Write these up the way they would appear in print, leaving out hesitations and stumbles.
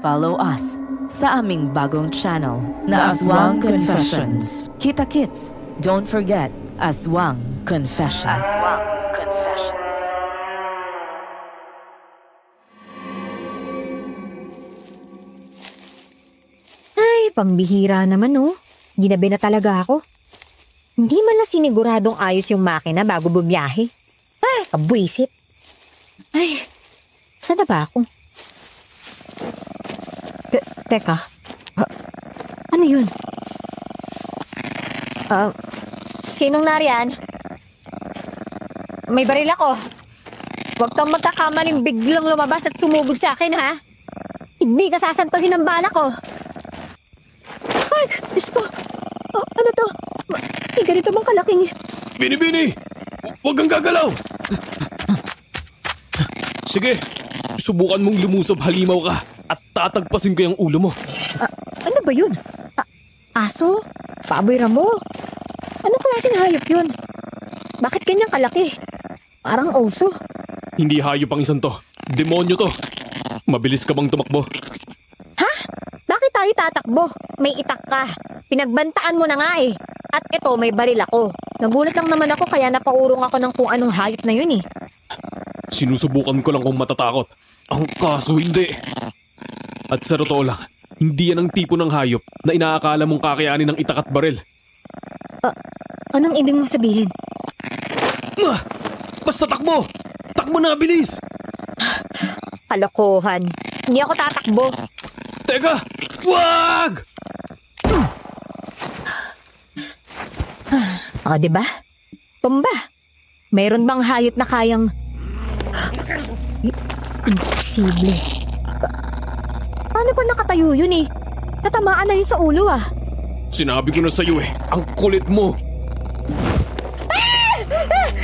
follow us sa aming bagong channel na Aswang Confessions. Kita-kits, don't forget Aswang Confessions. Ay, pambihira naman oh. Ginabi na talaga ako. Hindi man lang siniguradong ayos yung makina bago bumiyahe. Ay, kabwisit. Ay, saan na ba ako? Teka. Ano yun? Sinong nariyan? May baril ako. Huwag kang magkakamaling biglang lumabas at sumugod sa akin, ha? Hindi ka sasantuhin ng bala ko. Ay, Diyos ko. Ano to? May ganito bang kalaking... Bini! Huwag kang gagalaw! Sige, subukan mong lumusob, halimaw ka at tatagpasin ko yung ulo mo. Ano ba yun? Aso? Baboy ramo? Anong klaseng hayop yun? Bakit ganyang kalaki? Parang oso. Hindi hayop ang isang to. Demonyo to. Mabilis ka bang tumakbo? Ha? Bakit tayo tatakbo? May itak ka. Pinagbantaan mo na nga eh. At ito, may baril ako. Nagulat lang naman ako kaya napaurong ako ng kung anong hayop na yun eh. Sinusubukan ko lang kung matatakot. Ang kaso hindi. At sa totoo lang, hindi yan ang tipo ng hayop na inaakala mong kakayanin ng itak at baril. Anong ibig mo sabihin? Basta takbo! Takbo na, bilis! Kalokohan. Hindi ako tatakbo. Teka! Wag! Diba? Tumba. Mayroon bang hayop na kayang... Imposible. Paano pa nakatayo yun eh? Natamaan na yun sa ulo ah. Sinabi ko na sa'yo eh, ang kulit mo.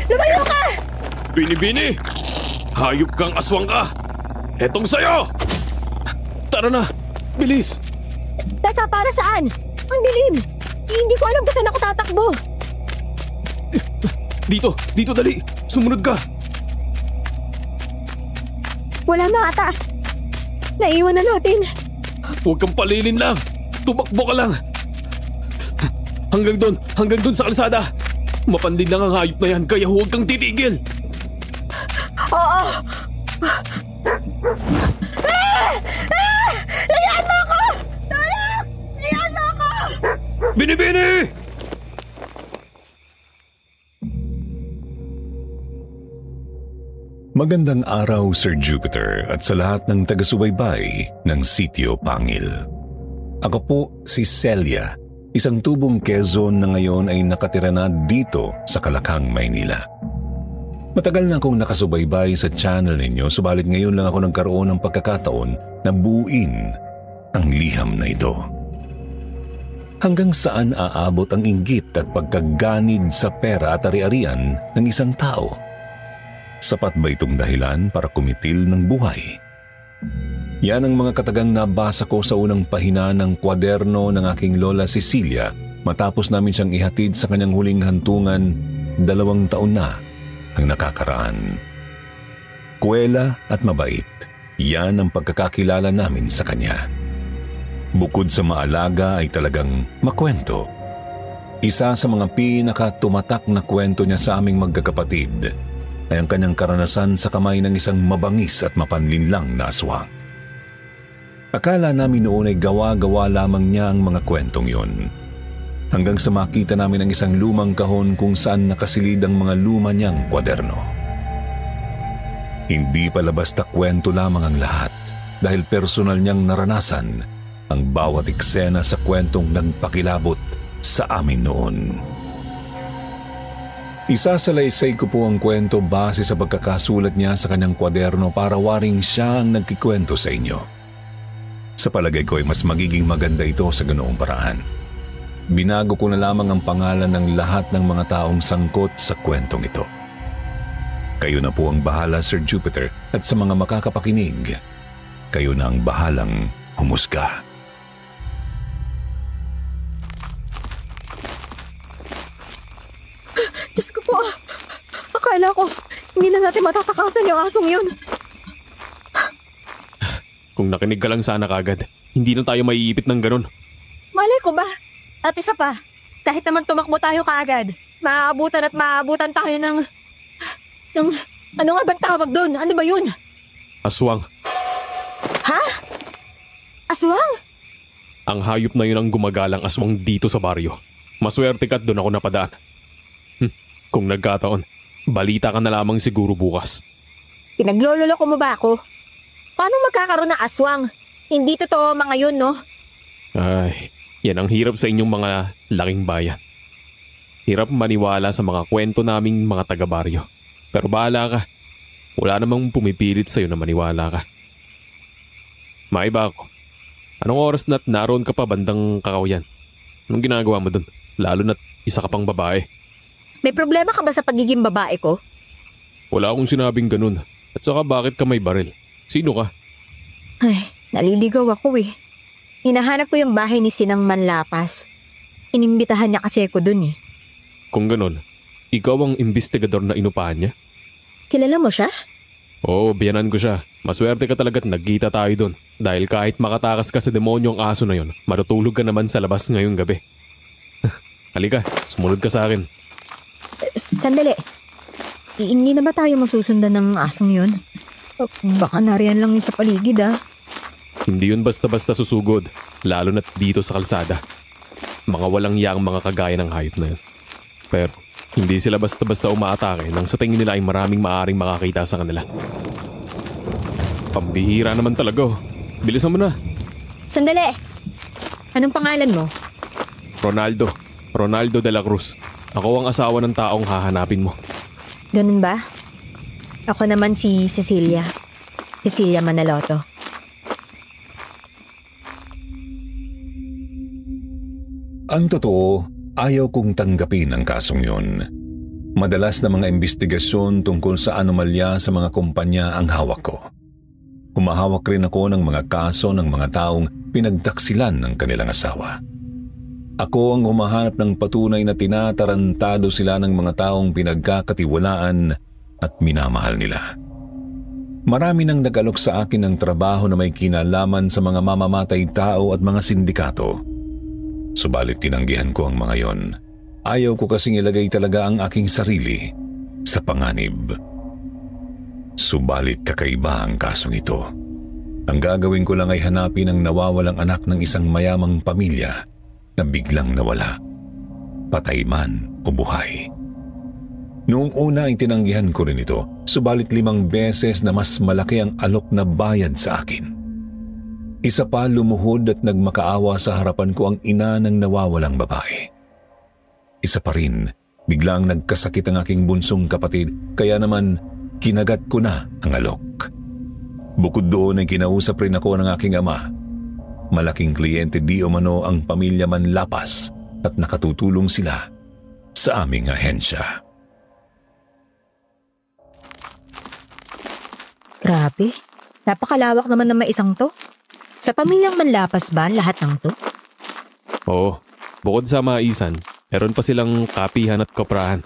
Lumayo ka! Bini! Hayop kang aswang ka! Etong sa'yo! Tara na! Bilis! Teka, para saan? Ang dilim! Hindi ko alam kung saan ako tatakbo. Dito dali! Sumunod ka! Wala na ata. Naiwan na natin. Huwag kang palilin lang! Tumakbo ka lang! Hanggang doon sa kalsada! Mapandin lang ang hayop na yan kaya huwag kang titigil! Oo! Layaan mo ako! Tulong! Layaan mo ako! Bini! Magandang araw, Sir Jupiter, at sa lahat ng taga-subaybay ng Sitio Pangil. Ako po si Celia, isang tubong Quezon na ngayon ay nakatira na dito sa Kalakhang, Maynila. Matagal na akong nakasubaybay sa channel ninyo, subalit ngayon lang ako nagkaroon ng pagkakataon na buuin ang liham na ito. Hanggang saan aabot ang inggit at pagkaganid sa pera at ari-arian ng isang tao? Sapat ba itong dahilan para kumitil ng buhay? Yan ang mga katagang nabasa ko sa unang pahina ng kwaderno ng aking lola Cecilia matapos namin siyang ihatid sa kanyang huling hantungan 2 taon na ang nakakaraan. Kuwela at mabait, yan ang pagkakakilala namin sa kanya. Bukod sa maalaga ay talagang makwento. Isa sa mga pinakatumatak na kwento niya sa aming magkakapatid ay ang kanyang karanasan sa kamay ng isang mabangis at mapanlinlang na aswang. Akala namin noon ay gawa-gawa lamang niya ang mga kwentong yon. Hanggang sa makita namin ang isang lumang kahon kung saan nakasilid ang mga luma niyang kwaderno. Hindi pala basta kwento lamang ang lahat dahil personal niyang naranasan ang bawat eksena sa kwentong nagpakilabot sa amin noon. Isasalaysay ko po ang kwento base sa pagkakasulat niya sa kanyang kwaderno para waring siya ang nagkikwento sa inyo. Sa palagay ko ay mas magiging maganda ito sa ganoong paraan. Binago ko na lamang ang pangalan ng lahat ng mga taong sangkot sa kwentong ito. Kayo na po ang bahala, Sir Jupiter, at sa mga makakapakinig, kayo na ang bahalang humusga. Diyos ko po, akala ko hindi na natin matatakasan yung asong yun. Kung nakinig ka lang sana kagad, hindi na tayo maiipit ng ganun. Malay ko ba? At isa pa, kahit naman tumakbo tayo kaagad, maaabutan tayo ng... Ano nga bang tawag doon? Ano ba yun? Aswang. Ha? Aswang? Ang hayop na yun ang gumagalang aswang dito sa baryo. Maswerte ka't doon ako napadaan. Kung nagkataon, balita ka na lamang siguro bukas. Pinaglololoko mo ba ako? Paano magkakaroon ng aswang? Hindi totoo mga yun, no? Ay, yan ang hirap sa inyong mga laking bayan. Hirap maniwala sa mga kwento naming mga taga-baryo. Pero bahala ka. Wala namang pumipilit sa'yo na maniwala ka. Maiba ako. Anong oras na't naroon ka pa bandang Kakawayan? Anong ginagawa mo dun? Lalo na't isa ka pang babae. May problema ka ba sa pagiging babae ko? Wala akong sinabing ganun. At saka bakit ka may baril? Sino ka? Ay, naliligaw ako eh. Hinahanap ko yung bahay ni Sinang Manlapas. Inimbitahan niya kasi ako dun eh. Kung ganun, ikaw ang investigador na inupahan niya? Kilala mo siya? Oo, biyanan ko siya. Maswerte ka talaga't nagkita tayo doon. Dahil kahit makatakas ka sa demonyong aso na yon, matutulog ka naman sa labas ngayong gabi. Halika, sumunod ka sa akin. Sandali. Hindi na ba tayo masusundan ng asong yun? Baka nariyan lang yun sa paligid ah. Hindi yun basta-basta susugod, lalo na't dito sa kalsada. Mga walang yaang mga kagaya ng hayop na yun. Pero hindi sila basta-basta umaatake nang sa tingin nila ay maraming maaring makakita sa kanila. Pambihira naman talaga. Bilisan mo na. Sandali. Anong pangalan mo? Ronaldo de la Cruz. Ako ang asawa ng taong hahanapin mo. Ganun ba? Ako naman si Cecilia. Cecilia Manaloto. Ang totoo, ayaw kong tanggapin ang kasong yun. Madalas na mga investigasyon tungkol sa anomalya sa mga kumpanya ang hawak ko. Humahawak rin ako ng mga kaso ng mga taong pinagtaksilan ng kanilang asawa. Ako ang humahanap ng patunay na tinatarantado sila ng mga taong pinagkakatiwalaan at minamahal nila. Marami nang nag-alok sa akin ng trabaho na may kinalaman sa mga mamamatay tao at mga sindikato. Subalit tinanggihan ko ang mga yon. Ayaw ko kasing ilagay talaga ang aking sarili sa panganib. Subalit kakaiba ang kasong ito. Ang gagawin ko lang ay hanapin ang nawawalang anak ng isang mayamang pamilya na biglang nawala, patay man o buhay. Noong una ay tinanggihan ko rin ito, subalit 5 beses na mas malaki ang alok na bayad sa akin. Isa pa, lumuhod at nagmakaawa sa harapan ko ang ina ng nawawalang babae. Isa pa rin, biglang nagkasakit ang aking bunsong kapatid, kaya naman kinagat ko na ang alok. Bukod doon ay kinausap rin ako ng aking ama. Malaking kliyente di umano ang pamilya Manlapas at nakatutulong sila sa aming ahensya. Grabe, napakalawak naman ng maisang to. Sa pamilyang Manlapas ba lahat ng to? Oo, bukod sa maisan, meron pa silang kapihan at koprahan.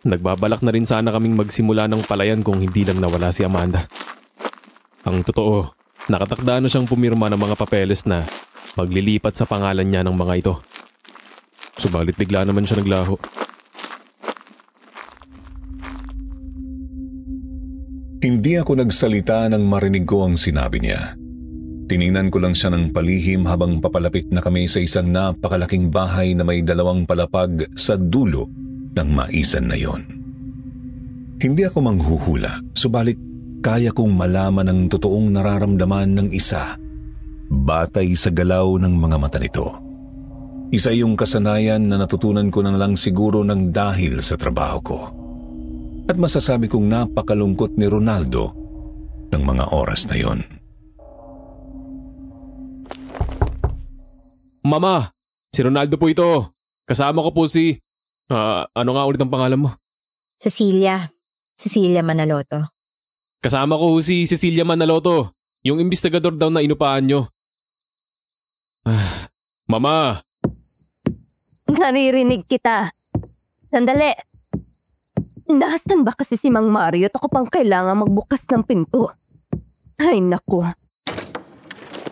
Nagbabalak na rin sana kaming magsimula ng palayan kung hindi lang nawala si Amanda. Ang totoo, nakatakda na siyang pumirma ng mga papeles na maglilipat sa pangalan niya ng mga ito. Subalit bigla naman siya naglaho. Hindi ako nagsalita nang marinig ko ang sinabi niya. Tiningnan ko lang siya ng palihim habang papalapit na kami sa isang napakalaking bahay na may 2 palapag sa dulo ng maisan na yon. Hindi ako manghuhula, subalit kaya kong malaman ang totoong nararamdaman ng isa batay sa galaw ng mga mata nito. Isa yung kasanayan na natutunan ko na lang siguro ng dahil sa trabaho ko. At masasabi kong napakalungkot ni Ronaldo ng mga oras na yon. Mama, si Ronaldo po ito. Kasama ko po si... ano nga ulit ang pangalan mo? Cecilia. Cecilia Manaloto. Kasama ko si Cecilia Manaloto, yung investigador daw na inupahan nyo. Mama! Naririnig kita. Sandali. Nasaan ba kasi si Mang Mario at ako pang kailangan magbukas ng pinto? Ay naku,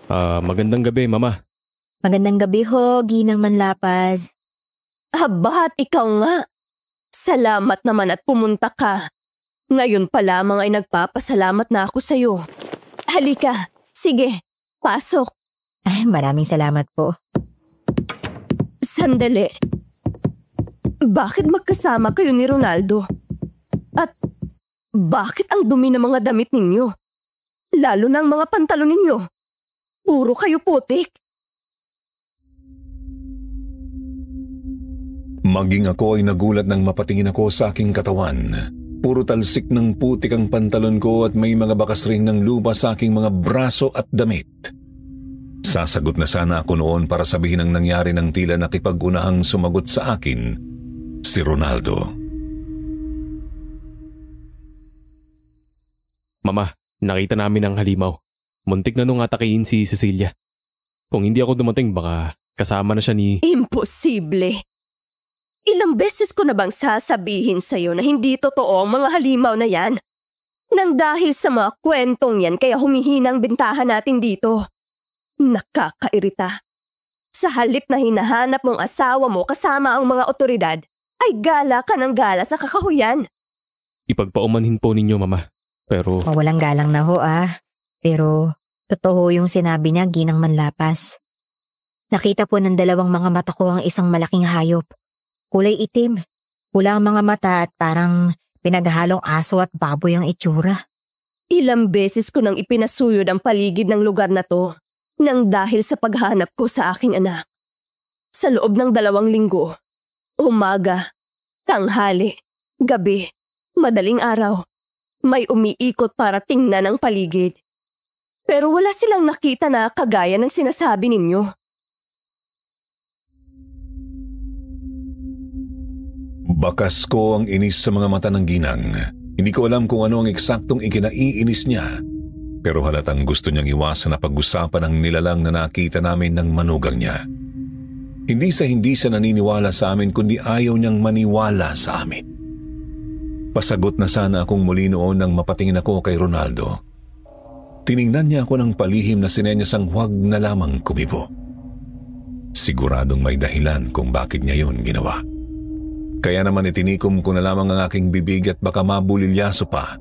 Magandang gabi, Mama. Magandang gabi ho, Ginang Manlapas. Abat, ikaw nga. Salamat naman at pumunta ka. Ngayon pa lamang ay nagpapasalamat na ako sa'yo. Halika, sige, pasok. Ay, maraming salamat po. Sandali. Bakit magkasama kayo ni Ronaldo? At bakit ang dumi ng mga damit ninyo? Lalo na ang mga pantalon ninyo. Puro kayo putik. Maging ako ay nagulat nang mapatingin ako sa aking katawan. Puro talsik ng putik ang pantalon ko at may mga bakas rin ng lupa sa aking mga braso at damit. Sasagot na sana ako noon para sabihin ang nangyari ng tila nakipag-unahang sumagot sa akin, si Ronaldo. Mama, nakita namin ang halimaw. Muntik na nung atakihin si Cecilia. Kung hindi ako dumating, baka kasama na siya ni... Imposible. Ilang beses ko na bang sasabihin sa'yo na hindi totoo ang mga halimaw na yan? Nang dahil sa mga kwentong yan kaya humihina ang bentahan natin dito. Nakakairita. Sa halip na hinahanap mong asawa mo kasama ang mga otoridad, ay gala ka ng gala sa kakahuyan. Ipagpaumanhin po ninyo, Mama. Pero... Walang galang na ho Pero totoo yung sinabi niya, Ginang Manlapas. Nakita po ng dalawang mga mata ko ang isang malaking hayop. Kulay itim. Pula ang mga mata at parang pinaghalong aso at baboy ang itsura. Ilang beses ko nang ipinasuyod ang paligid ng lugar na to nang dahil sa paghanap ko sa aking anak. Sa loob ng 2 linggo, umaga, tanghali, gabi, madaling araw, may umiikot para tingnan ang paligid. Pero wala silang nakita na kagaya ng sinasabi ninyo. Bakas ko ang inis sa mga mata ng ginang. Hindi ko alam kung ano ang eksaktong ikinaiinis niya. Pero halatang gusto niyang iwasan na pag-usapan ang nilalang na nakita namin ng manugang niya. Hindi siya naniniwala sa amin kundi ayaw niyang maniwala sa amin. Pasagot na sana akong muli noon nang mapatingin ako kay Ronaldo. Tiningnan niya ako ng palihim na sinenyasang huwag na lamang kumibo. Siguradong may dahilan kung bakit niya yun ginawa. Kaya naman itinikom ko na lamang ang aking bibig at baka mabulilyaso pa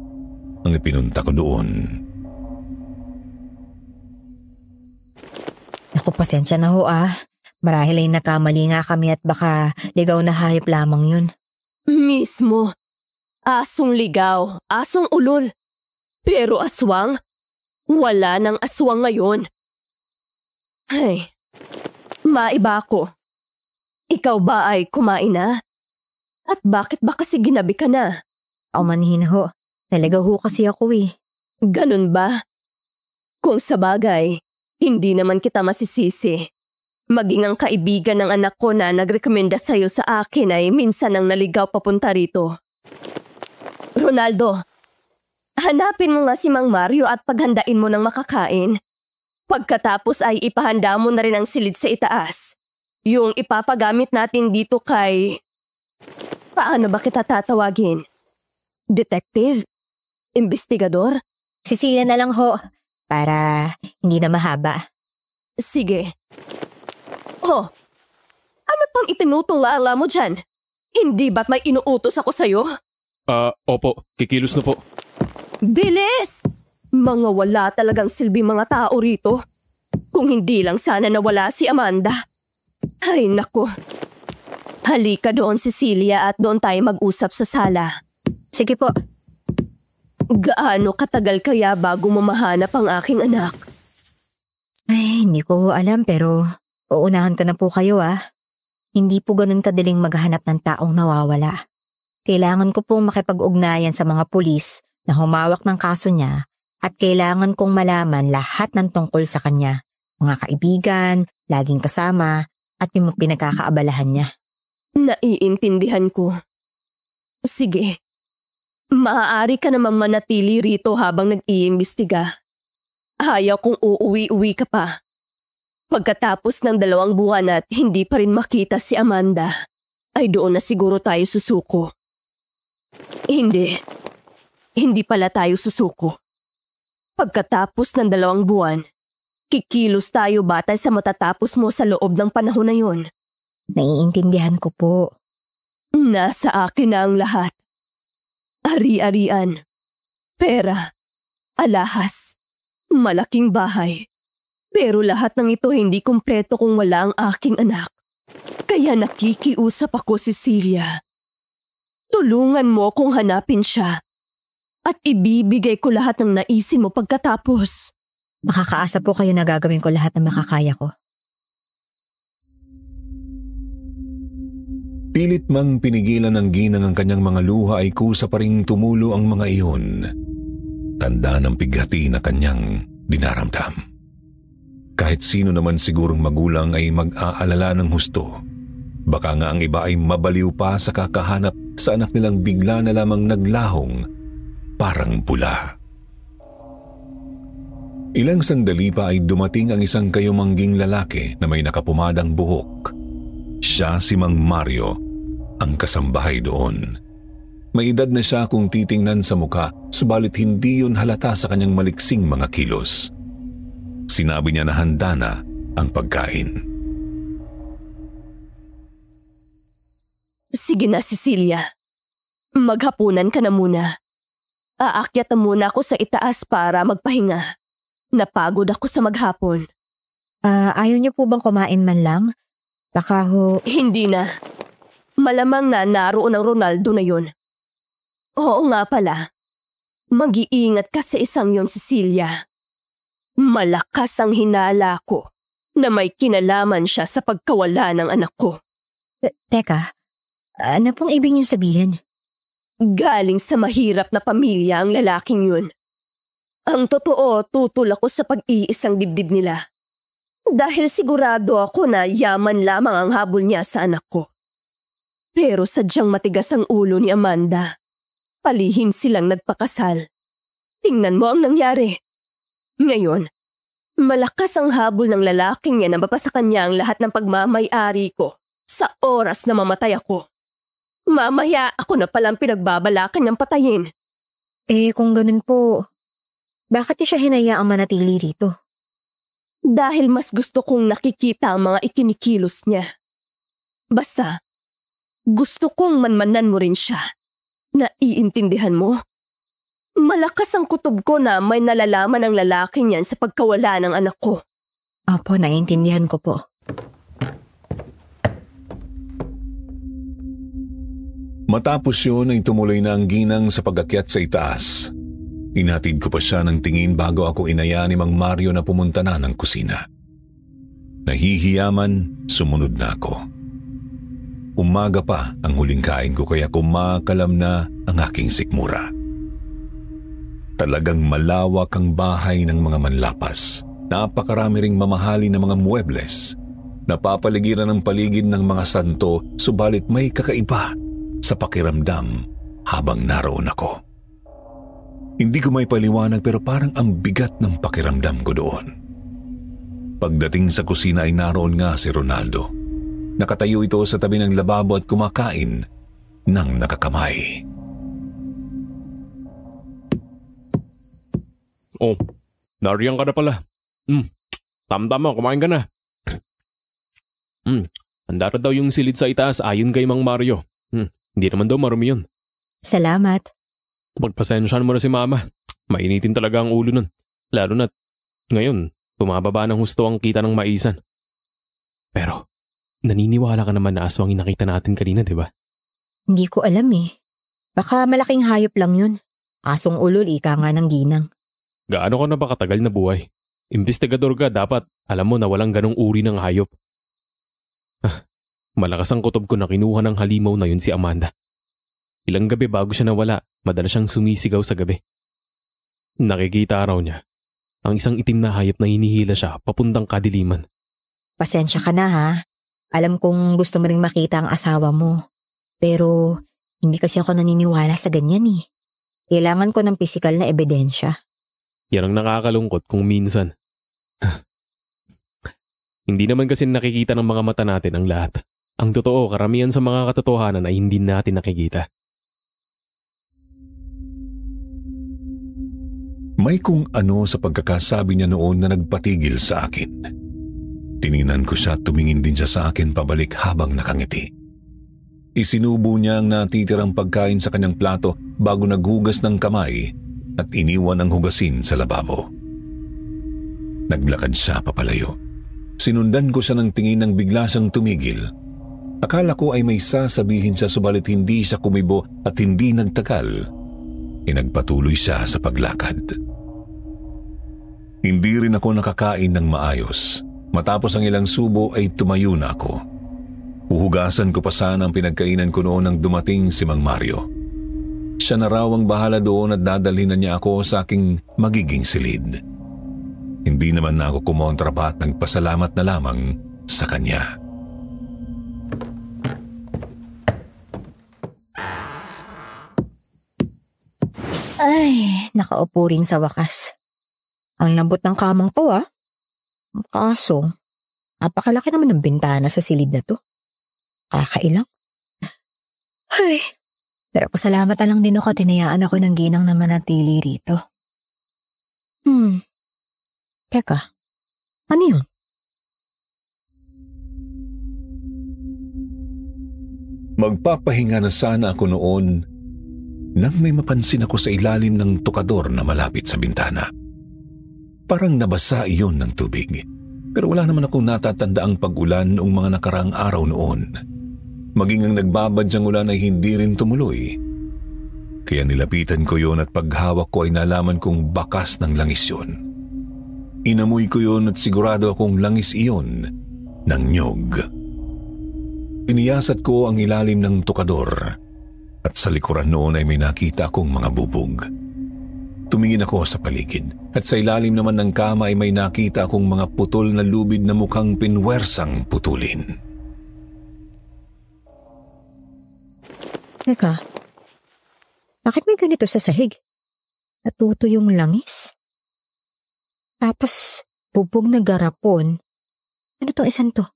ang ipinunta ko doon. Naku, pasensya na ho Marahil ay nakamali nga kami at baka ligaw na hayop lamang yun. Mismo. Asong ligaw, asong ulol. Pero aswang? Wala nang aswang ngayon. Ay, maiba ako. Ikaw ba ay kumain na? At bakit ba kasi ginabi ka na? Aumanhin ho. Naligaw ho kasi ako Ganun ba? Kung sa bagay, hindi naman kita masisisi. Maging ang kaibigan ng anak ko na nagrekomenda sa'yo sa akin ay minsan nang naligaw papunta rito. Ronaldo, hanapin mo nga si Mang Mario at paghandain mo ng makakain. Pagkatapos ay ipahanda mo na rin ang silid sa itaas. Yung ipapagamit natin dito kay... Paano ba kita tatawagin? Detective? Investigador? Cecilia na lang ho, para hindi na mahaba. Sige. Oh, ano pang itinutulala mo dyan? Hindi ba't may inuutos ako sa'yo? Opo, kikilos na po. Bilis! Mga wala talagang silbi mga tao rito. Kung hindi lang sana nawala si Amanda. Ay naku. Halika doon, Cecilia, at doon tayo mag-usap sa sala. Sige po. Gaano katagal kaya bago mo mahanap ang aking anak? Ay, hindi ko alam pero uunahan ko na po kayo Hindi po ganun kadaling maghanap ng taong nawawala. Kailangan ko pong makipag-ugnayan sa mga pulis na humawak ng kaso niya at kailangan kong malaman lahat ng tungkol sa kanya. Mga kaibigan, laging kasama at yung pinagkakaabalahan niya. Naiintindihan ko. Sige. Maaari ka naman manatili rito habang nag-iimbestiga. Ayaw kung uuwi-uwi ka pa. Pagkatapos ng 2 buwan at hindi pa rin makita si Amanda, ay doon na siguro tayo susuko. Hindi pala tayo susuko. Pagkatapos ng 2 buwan, Kikilos tayo batay sa matatapos mo sa loob ng panahon na yon. Naiintindihan ko po. Nasa akin na ang lahat. Ari-arian, pera, alahas, malaking bahay. Pero lahat ng ito hindi kumpleto kung wala ang aking anak. Kaya nakikiusap ako, Cecilia. Tulungan mo kung hanapin siya. At ibibigay ko lahat ng naisin mo pagkatapos. Makakaasa po kayo na gagawin ko lahat ng makakaya ko. Pilit mang pinigilan ng ginang ang kanyang mga luha ay kusa pa ring tumulo ang mga iyon. Tanda ng pighati na kanyang dinaramdam. Kahit sino naman sigurong magulang ay mag-aalala ng husto. Baka nga ang iba ay mabaliw pa sa kakahanap sa anak nilang bigla na lamang naglahong parang pula. Ilang sandali pa ay dumating ang isang kayumangging lalaki na may nakapumadang buhok. Siya si Mang Mario, ang kasambahay doon. May edad na siya kung titingnan sa mukha, subalit hindi yun halata sa kanyang maliksing mga kilos. Sinabi niya na handa na ang pagkain. Sige na, Cecilia. Maghapunan ka na muna. Aakyat na muna ako sa itaas para magpahinga. Napagod ako sa maghapon. Ayaw niyo po bang kumain man lang? Baka ho... Hindi na. Malamang na naroon ang Ronaldo na yun. Oo nga pala. Mag-iingat ka sa isang yon, Cecilia. Malakas ang hinala ko na may kinalaman siya sa pagkawala ng anak ko. Teka, ano pong ibig niyo sabihin? Galing sa mahirap na pamilya ang lalaking yun. Ang totoo, tutol ako sa pag-iisang dibdib nila. Dahil sigurado ako na yaman lamang ang habol niya sa anak ko. Pero sadyang matigas ang ulo ni Amanda. Palihim silang nagpakasal. Tingnan mo ang nangyari. Ngayon, malakas ang habol ng lalaking yan na mapasa kanya ang lahat ng pagmamay-ari ko sa oras na mamatay ako. Mamaya ako na palang pinagbabalakan niyang patayin. Kung ganun po, bakit niyo siya hinayaang manatili rito? Dahil mas gusto kong nakikita ang mga ikinikilos niya. Basta, gusto kong manmanan mo rin siya. Naiintindihan mo? Malakas ang kutob ko na may nalalaman ang lalaking yan sa pagkawala ng anak ko. Opo, naiintindihan ko po. Matapos yun ay tumuloy na ang ginang sa pag-akyat sa itaas. Inatid ko pa siya ng tingin bago ako inaya ni Mang Mario na pumunta na ng kusina. Nahihiyaman, sumunod na ako. Umaga pa ang huling kain ko kaya kumakalam na ang aking sikmura. Talagang malawak ang bahay ng mga manlapas. Napakarami ring mamahali na mga muebles. Napapaligiran ng paligid ng mga santo, subalit may kakaiba sa pakiramdam habang naroon ako. Hindi ko may paliwanag pero parang ang bigat ng pakiramdam ko doon. Pagdating sa kusina ay naroon nga si Ronaldo. Nakatayo ito sa tabi ng lababo at kumakain ng nakakamay. Oh, nariyan ka na pala. Tama-tama, kumain ka na. Handa na daw yung silid sa itaas ayon kay Mang Mario. Hindi naman daw marumi yun. Salamat. Pagpasensyahan mo na si Mama. Mainitin talaga ang ulo nun. Lalo na't ngayon, tumababa ng husto ang kita ng maisan. Pero, naniniwala ka naman na aswang nakita natin kanina, di ba? Hindi ko alam eh. Baka malaking hayop lang yun. Asong ulol, ika nga ng ginang. Gaano ka na ba katagal na buhay? Investigador ka, dapat alam mo na walang ganong uri ng hayop. Malakas ang kutob ko na kinuha ng halimaw na yun si Amanda. Ilang gabi bago siya nawala, madalas siyang sumisigaw sa gabi. Nakikita raw niya ang isang itim na hayop na hinihila siya papuntang kadiliman. Pasensya ka na ha. Alam kong gusto mo ring makita ang asawa mo. Pero hindi kasi ako naniniwala sa ganyan eh. Kailangan ko ng pisikal na ebidensya. Yan ang nakakalungkot kung minsan. Hindi naman kasi nakikita ng mga mata natin ang lahat. Ang totoo, karamihan sa mga katotohanan ay hindi natin nakikita. May kung ano sa pagkakasabi niya noon na nagpatigil sa akin. Tiningnan ko siya at tumingin din siya sa akin pabalik habang nakangiti. Isinubo niya ang natitirang pagkain sa kanyang plato bago naghugas ng kamay at iniwan ang hugasin sa lababo. Naglakad siya papalayo. Sinundan ko siya ng tingin nang bigla siyang tumigil. Akala ko ay may sasabihin siya subalit hindi siya kumibo at hindi nagtagal. Nagpatuloy siya sa paglakad. Hindi rin ako nakakain ng maayos. Matapos ang ilang subo ay tumayo na ako. Uhugasan ko pa sana ang pinagkainan ko noon nang dumating si Mang Mario. Siya na raw ang bahala doon at dadalhin na niya ako sa aking magiging silid. Hindi naman na ako kumontra pa at nagpasalamat na lamang sa kanya. Ay, nakaupo rin sa wakas. Ang lambot ng kamang to Kaso, napakalaki naman ng bintana sa silid na to. Kakailang. Ay, pero pasalamat lang din ako, tinayaan ako ng ginang na manatili rito. Teka, ano yun? Magpapahinga na sana ako noon nang may mapansin ako sa ilalim ng tukador na malapit sa bintana. Parang nabasa iyon ng tubig, pero wala naman akong natatandaang pag-ulan noong mga nakaraang araw noon. Maging ang nagbabadyang ulan ay hindi rin tumuloy. Kaya nilapitan ko yon at paghawak ko ay nalaman kong bakas ng langis yon. Inamoy ko yon at sigurado akong langis iyon ng nyog. Iniyasat ko ang ilalim ng tukador at sa likuran noon ay may nakita akong mga bubog. Tumingin ako sa paligid at sa ilalim naman ng kama ay may nakita akong mga putol na lubid na mukhang pinwersang putulin. Teka, bakit may ganito sa sahig? Natuto yung langis. Tapos, bubog na garapon. Ano tong isang to?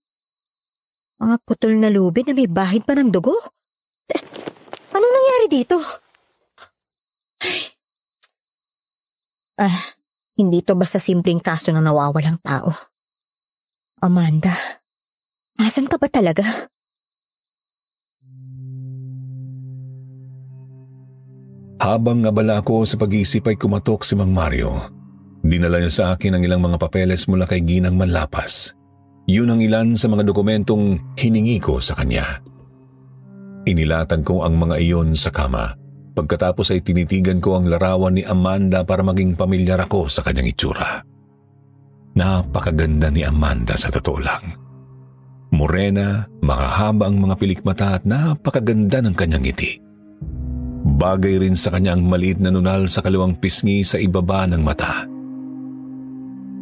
Mga putol na lubid na may bahid pa ng dugo? Anong nangyari dito? Hindi to basta simpleng kaso ng nawawalang tao. Amanda, nasan ka ba talaga? Habang abala ako sa pag-iisip ay kumatok si Mang Mario. Dinala niya sa akin ang ilang mga papeles mula kay Ginang Manlapas. Yun ang ilan sa mga dokumentong hiningi ko sa kanya. Inilatag ko ang mga iyon sa kama. Pagkatapos ay tinitigan ko ang larawan ni Amanda para maging pamilyar ako sa kanyang itsura. Napakaganda ni Amanda sa totoo lang. Morena, mahahaba ang mga pilikmata at napakaganda ng kanyang ngiti. Bagay rin sa kanya ang maliit na nunal sa kaliwang pisngi sa ibaba ng mata.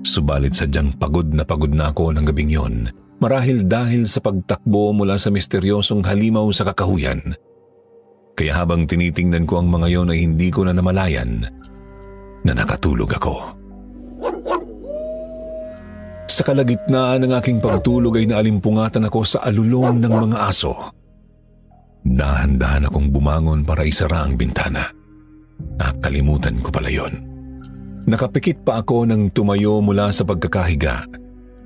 Subalit sadyang pagod na ako ng gabing yon, marahil dahil sa pagtakbo mula sa misteryosong halimaw sa kakahuyan. Kaya habang tinitingnan ko ang mga yon ay hindi ko na namalayan na nakatulog ako. Sa kalagitnaan ng aking pagtulog ay naalimpungatan ako sa alulong ng mga aso. Dahan-dahan akong bumangon para isara ang bintana. Nakalimutan ko pala yon. Nakapikit pa ako nang tumayo mula sa pagkakahiga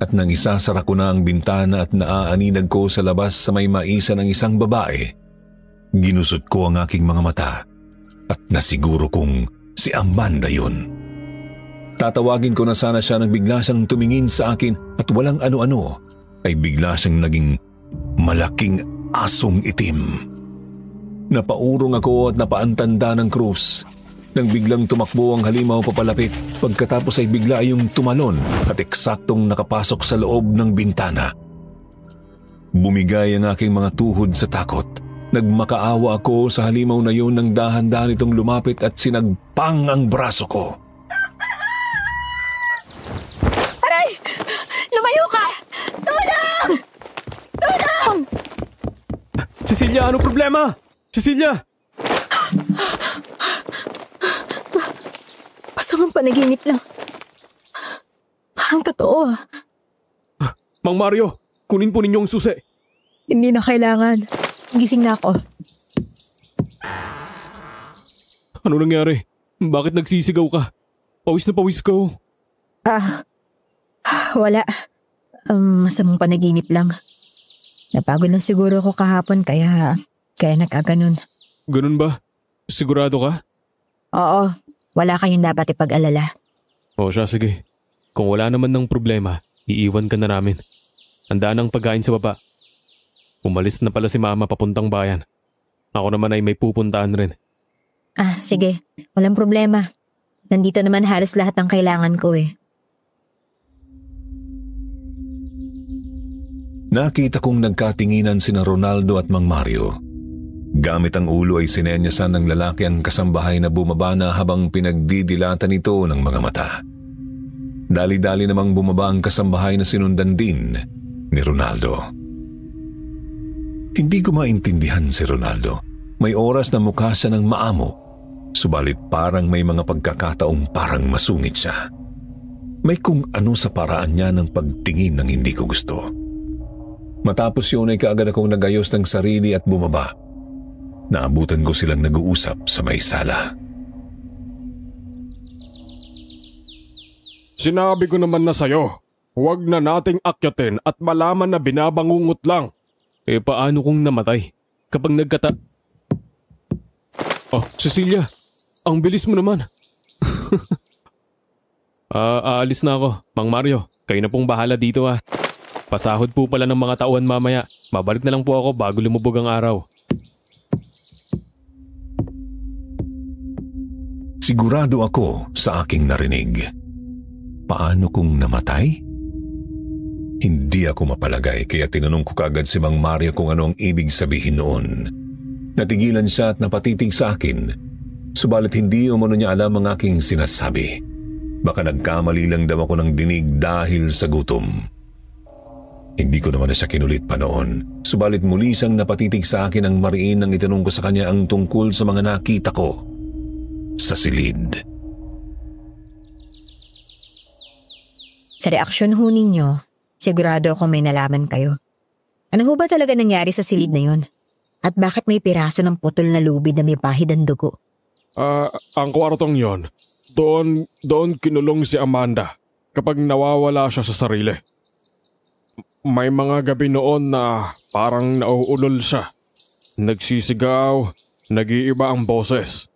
at nang isasara ko na ang bintana at naaaninag ko sa labas sa may maisa ng isang babae, ginusot ko ang aking mga mata at nasiguro kong si Amanda yun. Tatawagin ko na sana siya nang bigla siyang tumingin sa akin at walang ano-ano ay bigla siyang naging malaking asong itim. Napaurong ako at napaantanda ng krus. Nang biglang tumakbo ang halimaw papalapit, pagkatapos ay bigla yung tumalon at eksaktong nakapasok sa loob ng bintana. Bumigay ang aking mga tuhod sa takot. Nagmakaawa ako sa halimaw na yun nang dahan-dahan itong lumapit at sinagpang ang braso ko. Aray! Lumayo ka! Tulong! Tulong! Cecilia, ano problema? Cecilia! Masamang panaginip lang. Parang totoo. Mang Mario, kunin po ninyo ang susi. Hindi na kailangan. Gising na ako. Ano nangyari? Bakit nagsisigaw ka? Pawis na pawis ko. Wala. Masamang panaginip lang. Napagod lang siguro ako kahapon kaya nagkaganon. Ganun ba? Sigurado ka? Oo, wala kayong dapat ipag-alala. O siya, sige. Kung wala naman ng problema, iiwan ka na namin. Handaan ang pagkain sa baba. Umalis na pala si Mama papuntang bayan. Ako naman ay may pupuntaan rin. Sige. Walang problema. Nandito naman halos lahat ng kailangan ko eh. Nakita kong nagkatinginan sina Ronaldo at Mang Mario. Gamit ang ulo ay sinenyasan ng lalaki ang kasambahay na bumaba na habang pinagdidilatan ito ng mga mata. Dali-dali namang bumaba ang kasambahay na sinundan din ni Ronaldo. Hindi ko maintindihan si Ronaldo. May oras na mukha siya ng maamo, subalit parang may mga pagkakataong parang masungit siya. May kung ano sa paraan niya ng pagtingin ng hindi ko gusto. Matapos yun ay kaagad akong nagayos ng sarili at bumaba. Naabutan ko silang nag-uusap sa may sala. Sinabi ko naman na sa'yo, huwag na nating akyatin at malaman na binabangungot lang. Paano kung namatay? Kapag Cecilia, ang bilis mo naman. Aalis na ako, Mang Mario. Kayo na pong bahala dito Pasahod po pala ng mga tauhan mamaya. Babalik na lang po ako bago lumubog ang araw. Sigurado ako sa aking narinig. Paano kung namatay? Hindi ako mapalagay kaya tinanong ko kaagad si Mang Mario kung ano ang ibig sabihin noon. Natigilan siya at napatitig sa akin. Subalit hindi umano niya alam ang aking sinasabi. Baka nagkamali lang daw ako ng dinig dahil sa gutom. Hindi ko naman na siya kinulit pa noon. Subalit muli siyang napatitig sa akin ang mariin nang itanong ko sa kanya ang tungkol sa mga nakita ko sa silid. Sa reaksyon ho ninyo, sigurado ako may nalaman kayo. Ano ho ba talaga nangyari sa silid na yun? At bakit may piraso ng putol na lubid na may bahid ang dugo? Ang kwartong yon, doon kinulong si Amanda kapag nawawala siya sa sarili. May mga gabi noon na parang nauulol siya. Nagsisigaw, nag-iiba ang boses.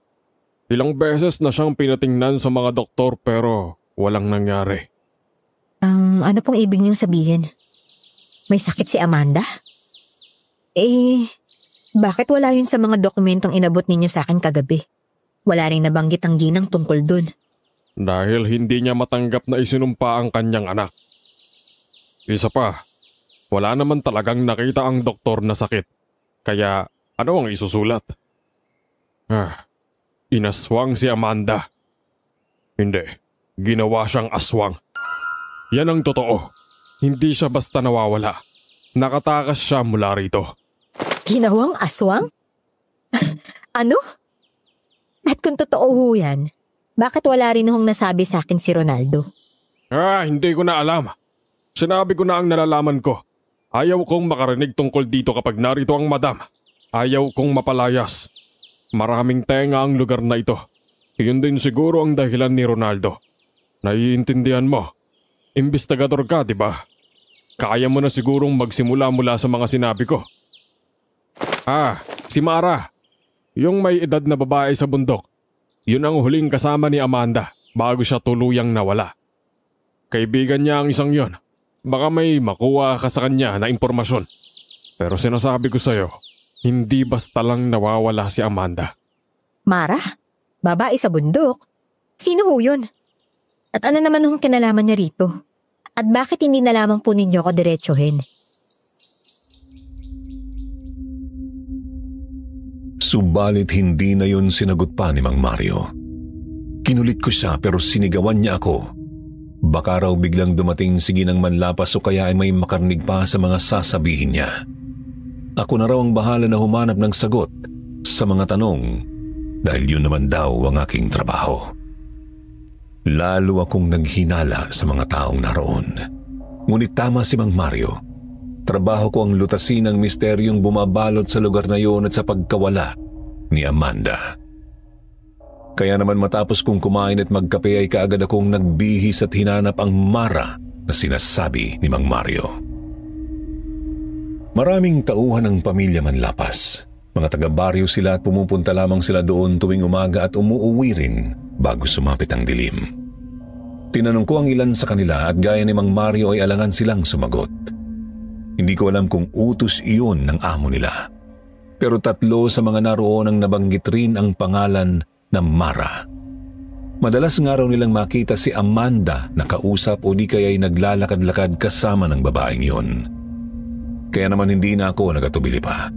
Ilang beses na siyang pinatingnan sa mga doktor pero walang nangyari. Ano pong ibig niyong sabihin? May sakit si Amanda? Bakit wala yun sa mga dokumentong inabot ninyo sa akin kagabi? Wala rin nabanggit ang ginang tungkol dun. Dahil hindi niya matanggap na isinumpa ang kanyang anak. Isa pa, wala naman talagang nakita ang doktor na sakit. Kaya ano ang isusulat? Inaswang si Amanda. Hindi, ginawa siyang aswang. Yan ang totoo. Hindi siya basta nawawala. Nakatakas siya mula rito. Ginawang aswang? Ano? At kung totoo ho yan, bakit wala rin hong nasabi sa akin si Ronaldo? Hindi ko na alam. Sinabi ko na ang nalalaman ko. Ayaw kong makarinig tungkol dito kapag narito ang madam. Ayaw kong mapalayas. Maraming tenga ang lugar na ito. Iyon din siguro ang dahilan ni Ronaldo. Naiintindihan mo. Imbestigador ka, di ba? Kaya mo na sigurong magsimula mula sa mga sinabi ko. Si Mara. Yung may edad na babae sa bundok. Yun ang huling kasama ni Amanda bago siya tuluyang nawala. Kaibigan niya ang isang yon. Baka may makuha ka sa kanya na impormasyon. Pero sinasabi ko sa'yo, hindi basta lang nawawala si Amanda. Mara? Babae sa bundok? Sino ho yun? At ano naman hong kinalaman niya rito? At bakit hindi na lamang po ninyo ako diretsuhin? Subalit hindi na yun sinagot pa ni Mang Mario. Kinulit ko siya pero sinigawan niya ako. Baka raw biglang dumating si Ginang Manlapas o kaya ay may makarnig pa sa mga sasabihin niya. Ako na raw ang bahala na humanap ng sagot sa mga tanong dahil yun naman daw ang aking trabaho. Lalo akong naghinala sa mga taong naroon. Ngunit tama si Mang Mario. Trabaho ko ang lutasin ang misteryong bumabalot sa lugar na yun at sa pagkawala ni Amanda. Kaya naman matapos kong kumain at magkape ay kaagad akong nagbihis at hinanap ang Mara na sinasabi ni Mang Mario. Maraming tauhan ng pamilya Manlapas. Mga taga-baryo sila at pumupunta lamang sila doon tuwing umaga at umuuwi rin bago sumapit ang dilim. Tinanong ko ang ilan sa kanila at gaya ni Mang Mario ay alangan silang sumagot. Hindi ko alam kung utos iyon ng amo nila. Pero 3 sa mga naroon ang nabanggit rin ang pangalan na Mara. Madalas nga raw nilang makita si Amanda na kausap o di kaya'y naglalakad-lakad kasama ng babaeng yun. Kaya naman hindi na ako nagatubili pa.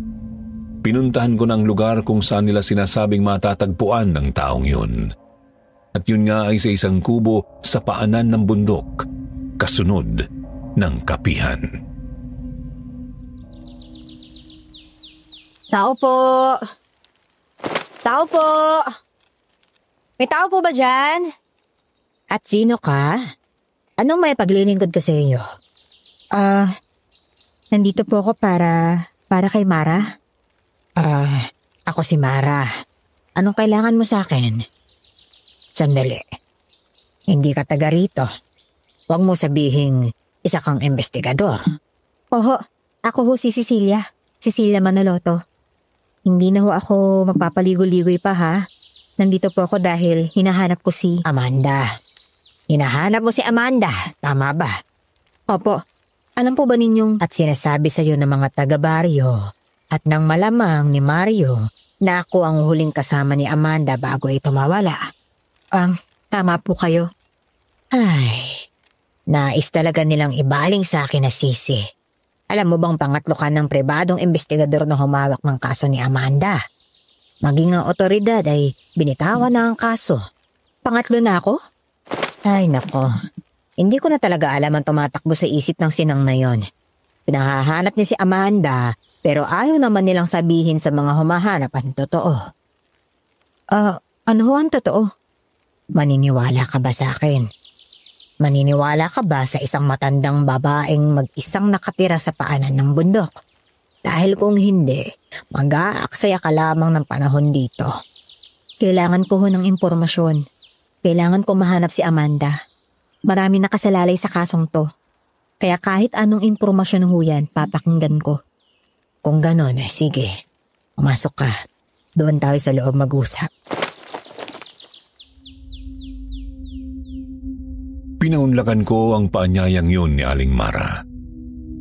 Pinuntahan ko ng lugar kung saan nila sinasabing matatagpuan ng taong yun. At yun nga ay sa isang kubo sa paanan ng bundok, kasunod ng kapihan. Tao po! Tao po! May tao po ba dyan? At sino ka? Anong may paglilingkod ko sa iyo? Nandito po ako para kay Mara. Ako si Mara. Anong kailangan mo sa akin? Sandali. Hindi ka taga rito. Huwag mo sabihing isa kang investigador. Oho, ako ho si Cecilia. Cecilia Manaloto. Hindi na ho ako magpapaligoy-ligoy pa ha. Nandito po ako dahil hinahanap ko si Amanda. Hinahanap mo si Amanda, tama ba? Opo. Alam po ba ninyong At sinasabi sa iyo ng mga taga-baryo at ng malamang ni Mario na ako ang huling kasama ni Amanda bago ito mawala. tama po kayo. Ay, nais talaga nilang ibaling sa akin na sisi. Alam mo bang pangatlo ka ng pribadong investigador na humawak ng kaso ni Amanda? Maging ang otoridad ay binitawan na ang kaso. Pangatlo na ako? Ay nako, hindi ko na talaga alam ang tumatakbo sa isip ng sinang na yon. Pinahahanap niya si Amanda pero ayaw naman nilang sabihin sa mga humahanap ang totoo. Ano ho ang totoo? Maniniwala ka ba sa akin? Maniniwala ka ba sa isang matandang babaeng mag-isang nakatira sa paanan ng bundok? Dahil kung hindi, mag-aaksaya ka lamang ng panahon dito. Kailangan ko ho ng impormasyon. Kailangan ko mahanap si Amanda. Marami nakasalalay sa kasong to. Kaya kahit anong impormasyon ho yan, papakinggan ko. Kung ganon, sige. Pumasok ka. Doon tayo sa loob mag-usap. Pinaunlakan ko ang paanyayang yun ni Aling Mara.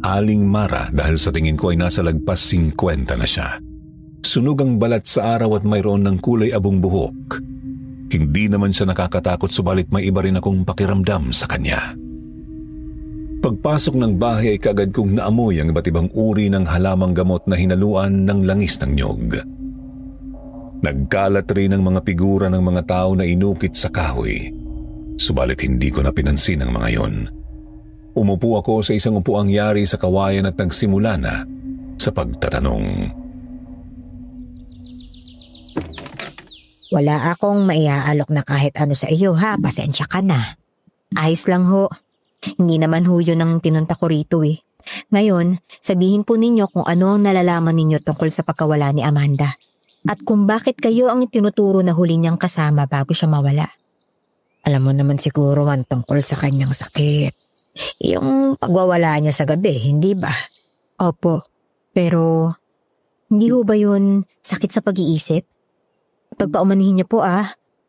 Aling Mara dahil sa tingin ko ay nasa lagpas 50 na siya. Sunog ang balat sa araw at mayroon ng kulay abong buhok. Hindi naman siya nakakatakot subalit may iba rin akong pakiramdam sa kanya. Pagpasok ng bahay ay kaagad kong naamoy ang iba't ibang uri ng halamang gamot na hinaluan ng langis ng nyog. Nagkalat rin ang mga figura ng mga tao na inukit sa kahoy. Subalit hindi ko na pinansin ang mga yon. Umupo ako sa isang upuang yari sa kawayan at nagsimula na sa pagtatanong. Wala akong maiaalok na kahit ano sa iyo ha, pasensya ka na. Ayos lang ho. Hindi naman ho yun ang pinunta ko rito eh. Ngayon, sabihin po ninyo kung ano ang nalalaman ninyo tungkol sa pagkawala ni Amanda. At kung bakit kayo ang tinuturo na huli niyang kasama bago siya mawala. Alam mo naman siguro man tungkol sa kanyang sakit. Yung pagwawala niya sa gabi, hindi ba? Opo, pero hindi ho ba yun sakit sa pag-iisip? Pagpaumanihin niyo po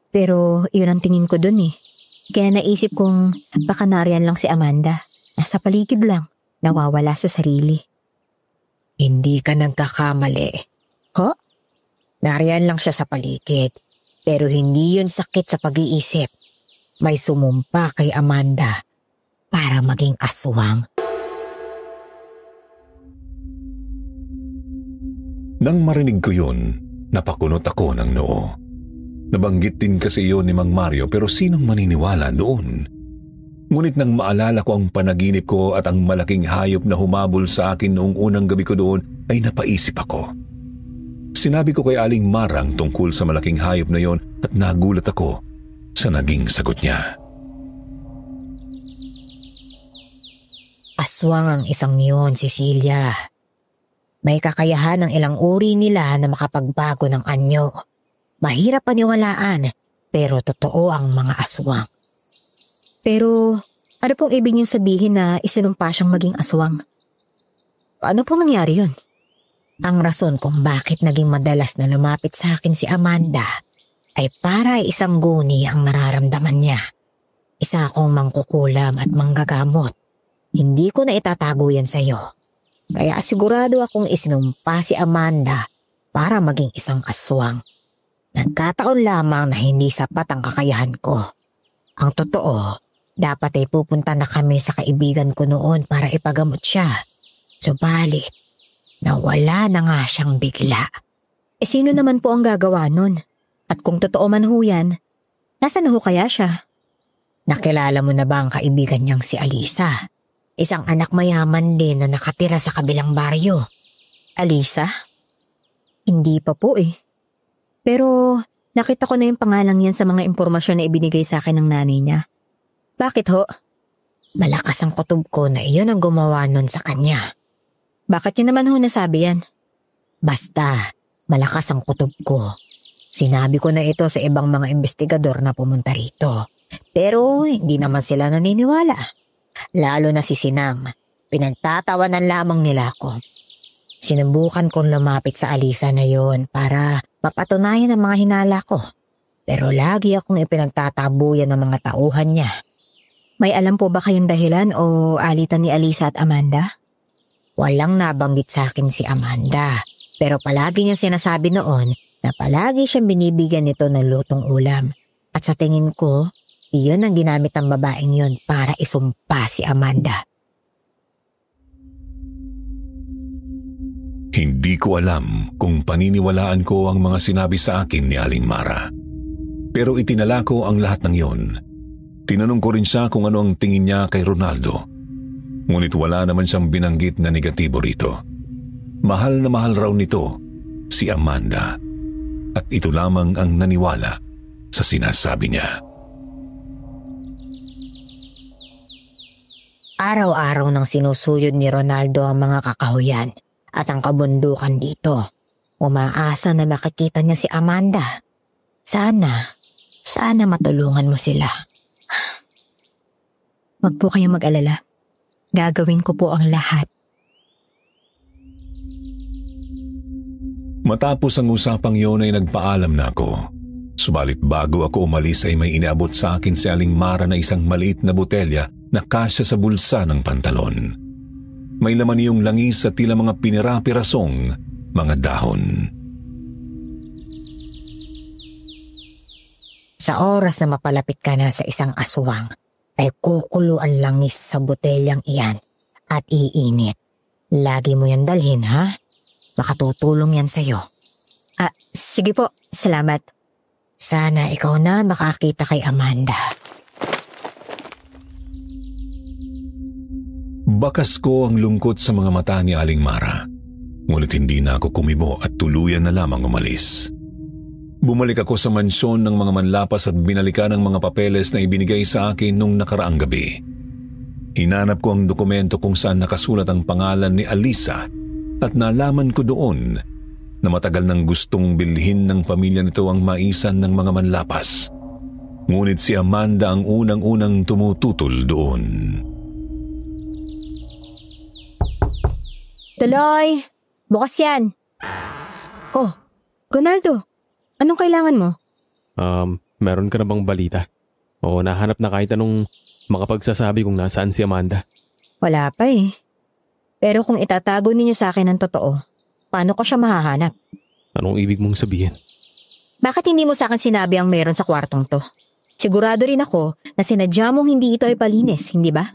pero iyon ang tingin ko dun eh. Kaya naisip kong baka nariyan lang si Amanda. Nasa paligid lang, nawawala sa sarili. Hindi ka nagkakamali. Ho? Nariyan lang siya sa paligid, pero hindi yun sakit sa pag-iisip. May sumumpa kay Amanda para maging aswang. Nang marinig ko yun, napakunot ako ng noo. Nabanggit din kasi yun ni Mang Mario pero sinong maniniwala doon? Ngunit nang maalala ko ang panaginip ko at ang malaking hayop na humabol sa akin noong unang gabi ko doon ay napaisip ako. Sinabi ko kay Aling Marang tungkol sa malaking hayop na yon at nagulat ako sa naging sagot niya. Aswang ang isang yun, Cecilia. May kakayahan ng ilang uri nila na makapagbago ng anyo. Mahirap paniwalaan, pero totoo ang mga aswang. Pero ano pong ibig niyong sabihin na isinumpa siyang maging aswang? Paano po nangyari yun? Ang rason kung bakit naging madalas na lumapit sa akin si Amanda ay para isang guni ang nararamdaman niya. Isa akong mangkukulam at manggagamot. Hindi ko na itatago yan sa'yo. Kaya sigurado akong isinumpa si Amanda para maging isang aswang. Nagkataon lamang na hindi sapat ang kakayahan ko. Ang totoo, dapat ay pupunta na kami sa kaibigan ko noon para ipagamot siya. Subalit, nawala na nga siyang bigla. Sino naman po ang gagawa nun? At kung totoo man ho yan, nasa na ho kaya siya? Nakilala mo na ba ang kaibigan niyang si Alisa? Isang anak mayaman din na nakatira sa kabilang baryo. Alisa? Hindi pa po eh. Pero nakita ko na yung pangalang yan sa mga impormasyon na ibinigay sa akin ng nanay niya. Bakit ho? Malakas ang kutob ko na iyon ang gumawa nun sa kanya. Bakit niya naman ho nasabi yan? Basta, malakas ang kutob ko. Sinabi ko na ito sa ibang mga investigador na pumunta rito. Pero hindi naman sila naniniwala. Lalo na si Sinang. Pinagtatawanan lamang nila ako. Sinubukan kong lumapit sa Alisa na yon para mapatunayan ang mga hinala ko. Pero lagi akong ipinagtatabuyan ng mga tauhan niya. May alam po ba kayong dahilan o alitan ni Alisa at Amanda? Walang nabanggit sa akin si Amanda. Pero palagi niya sinasabi noon na palagi siyang binibigyan nito ng lutong ulam. At sa tingin ko, iyon ang ginamit ng babaeng yon para isumpa si Amanda. Hindi ko alam kung paniniwalaan ko ang mga sinabi sa akin ni Aling Mara. Pero itinala ko ang lahat ng yon. Tinanong ko rin siya kung ano ang tingin niya kay Ronaldo. Ngunit wala naman siyang binanggit na negatibo rito. Mahal na mahal raw nito si Amanda. At ito lamang ang naniwala sa sinasabi niya. Araw-araw nang sinusuyod ni Ronaldo ang mga kakahuyan at ang kabundukan dito. Umaasa na makikita niya si Amanda. Sana matulungan mo sila. Wag po kayong mag-alala. Gagawin ko po ang lahat. Matapos ang usapang yon ay nagpaalam na ako. Subalit bago ako umalis ay may inaabot sa akin si Aling Mara na isang maliit na botelya na kasya sa bulsa ng pantalon. May laman niyong langis at tila mga pinira-pirasong mga dahon. Sa oras na mapalapit ka na sa isang aswang, ay kukulo ang langis sa botelyang iyan at iinit. Lagi mo yan dalhin, ha? Makatutulong yan sa'yo. Sige po. Salamat. Sana ikaw na makakita kay Amanda. Bakas ko ang lungkot sa mga mata ni Aling Mara. Ngunit hindi na ako kumibo at tuluyan na lamang umalis. Bumalik ako sa mansyon ng mga manlapas at binalikan ang mga papeles na ibinigay sa akin nung nakaraang gabi. Hinanap ko ang dokumento kung saan nakasulat ang pangalan ni Alisa at nalaman ko doon na matagal nang gustong bilhin ng pamilya nito ang maisan ng mga manlapas. Ngunit si Amanda ang unang-unang tumututol doon. Tuloy! Bukas yan! Oh, Ronaldo! Anong kailangan mo? Meron ka na bang balita? O nahanap na kahit anong makapagsasabi kung nasaan si Amanda? Wala pa eh. Pero kung itatago ninyo sa akin ng totoo, paano ko siya mahahanap? Anong ibig mong sabihin? Bakit hindi mo sa akin sinabi ang meron sa kwartong to? Sigurado rin ako na sinadya mong hindi ito ay palinis, hindi ba?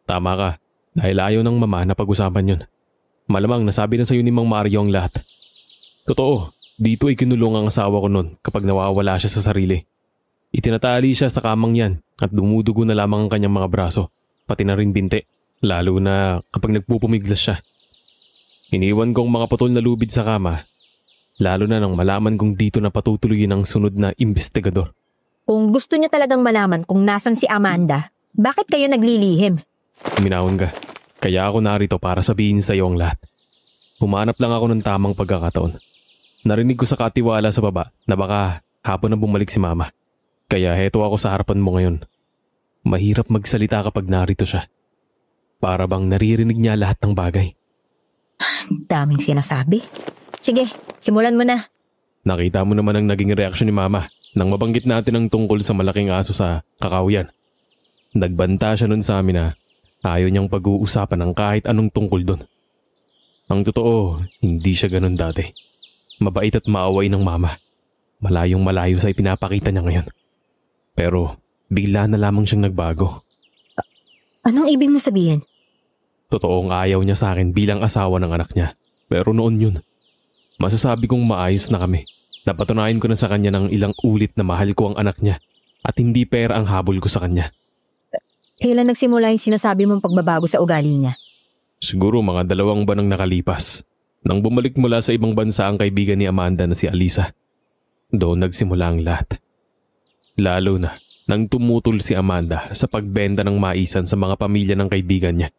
Tama ka. Dahil ayaw ng mama na pag-usapan yun. Malamang nasabi na sa'yo ni Mang Mario ang lahat. Totoo, dito ay kinulong ang asawa ko noon kapag nawawala siya sa sarili. Itinatali siya sa kamang yan at dumudugo na lamang ang kanyang mga braso, pati na rin binti, lalo na kapag nagpupumiglas siya. Iniwan kong mga putol na lubid sa kama, lalo na nang malaman kong dito na patutuloyin ang sunod na investigador. Kung gusto niya talagang malaman kung nasan si Amanda, bakit kayo naglilihim? Minahon ka. Kaya ako narito para sabihin sa iyo ang lahat. Humanap lang ako ng tamang pagkakataon. Narinig ko sa katiwala sa baba na baka hapon na bumalik si Mama. Kaya heto ako sa harapan mo ngayon. Mahirap magsalita kapag narito siya. Para bang naririnig niya lahat ng bagay. Daming sinasabi. Sige, simulan mo na. Nakita mo naman ang naging reaksyon ni Mama nang mabanggit natin ang tungkol sa malaking aso sa kakahuyan. Nagbanta siya nun sa amin na ayaw niyang pag-uusapan ng kahit anong tungkol dun. Ang totoo, hindi siya ganun dati. Mabait at maaway ng Mama. Malayong malayo sa ipinapakita niya ngayon. Pero bigla na lamang siyang nagbago. Anong ibig mo sabihin? Totoong ayaw niya sa akin bilang asawa ng anak niya. Pero noon yun, masasabi kong maayos na kami. Napatunayan ko na sa kanya ng ilang ulit na mahal ko ang anak niya at hindi pera ang habol ko sa kanya. Kailan nagsimula yung sinasabi mong pagbabago sa ugali niya? Siguro mga 2 buwan ang nakalipas. Nang bumalik mula sa ibang bansa ang kaibigan ni Amanda na si Alisa. Doon nagsimula ang lahat. Lalo na nang tumutol si Amanda sa pagbenta ng maisan sa mga pamilya ng kaibigan niya.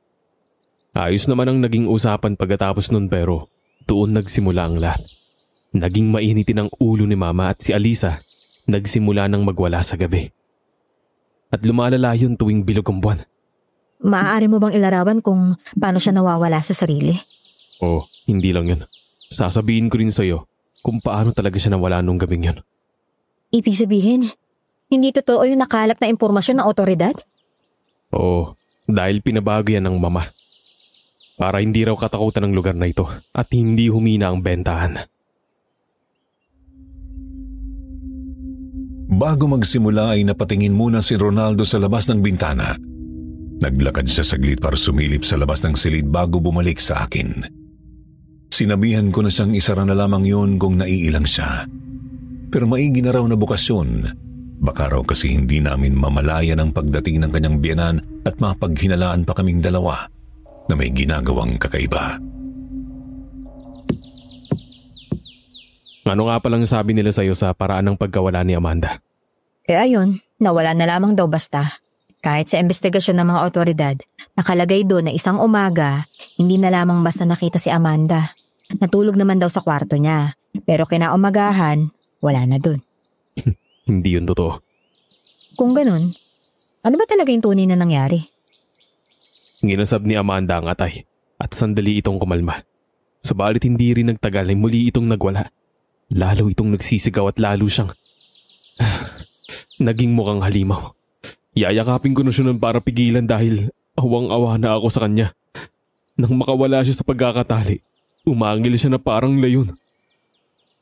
Ayos naman ang naging usapan pagkatapos nun pero doon nagsimula ang lahat. Naging mainitin ang ulo ni Mama at si Alisa nagsimula nang magwala sa gabi. At lumalala yun tuwing bilog ang buwan. Maaari mo bang ilarawan kung paano siya nawawala sa sarili? Oh, hindi lang yun. Sasabihin ko rin sa'yo kung paano talaga siya nawala nung gabing yun. Ibig sabihin, hindi totoo yung nakalap na impormasyon ng otoridad? Oo, dahil pinabago yan ng Mama. Para hindi raw katakutan ng lugar na ito at hindi humina ang bentahan. Bago magsimula ay napatingin muna si Ronaldo sa labas ng bintana. Naglakad siya saglit para sumilip sa labas ng silid bago bumalik sa akin. Sinabihan ko na siyang isara na lamang yun kung naiilang siya. Pero maigi na raw na bukasyon. Baka raw kasi hindi namin mamalayan ang pagdating ng kanyang biyenan at mapaghinalaan pa kaming dalawa na may ginagawang kakaiba. Ano nga palang sabi nila sa'yo sa paraan ng pagkawala ni Amanda? Ayun, nawala na lamang daw basta. Kahit sa investigasyon ng mga otoridad, nakalagay doon na isang umaga, hindi na lamang basta nakita si Amanda. Natulog naman daw sa kwarto niya, pero kinaumagahan, wala na doon. Hindi yun totoo. Kung ganun, ano ba talaga yung tunay na nangyari? Ginasab ni Amanda ang atay at sandali itong kumalma. Subalit hindi rin nagtagal ay muli itong nagwala. Lalo itong nagsisigaw at lalo siyang naging mukhang halimaw. Yayakapin ko na siya nun para pigilan dahil awang-awa na ako sa kanya. Nang makawala siya sa pagkakatali, umangil siya na parang layon.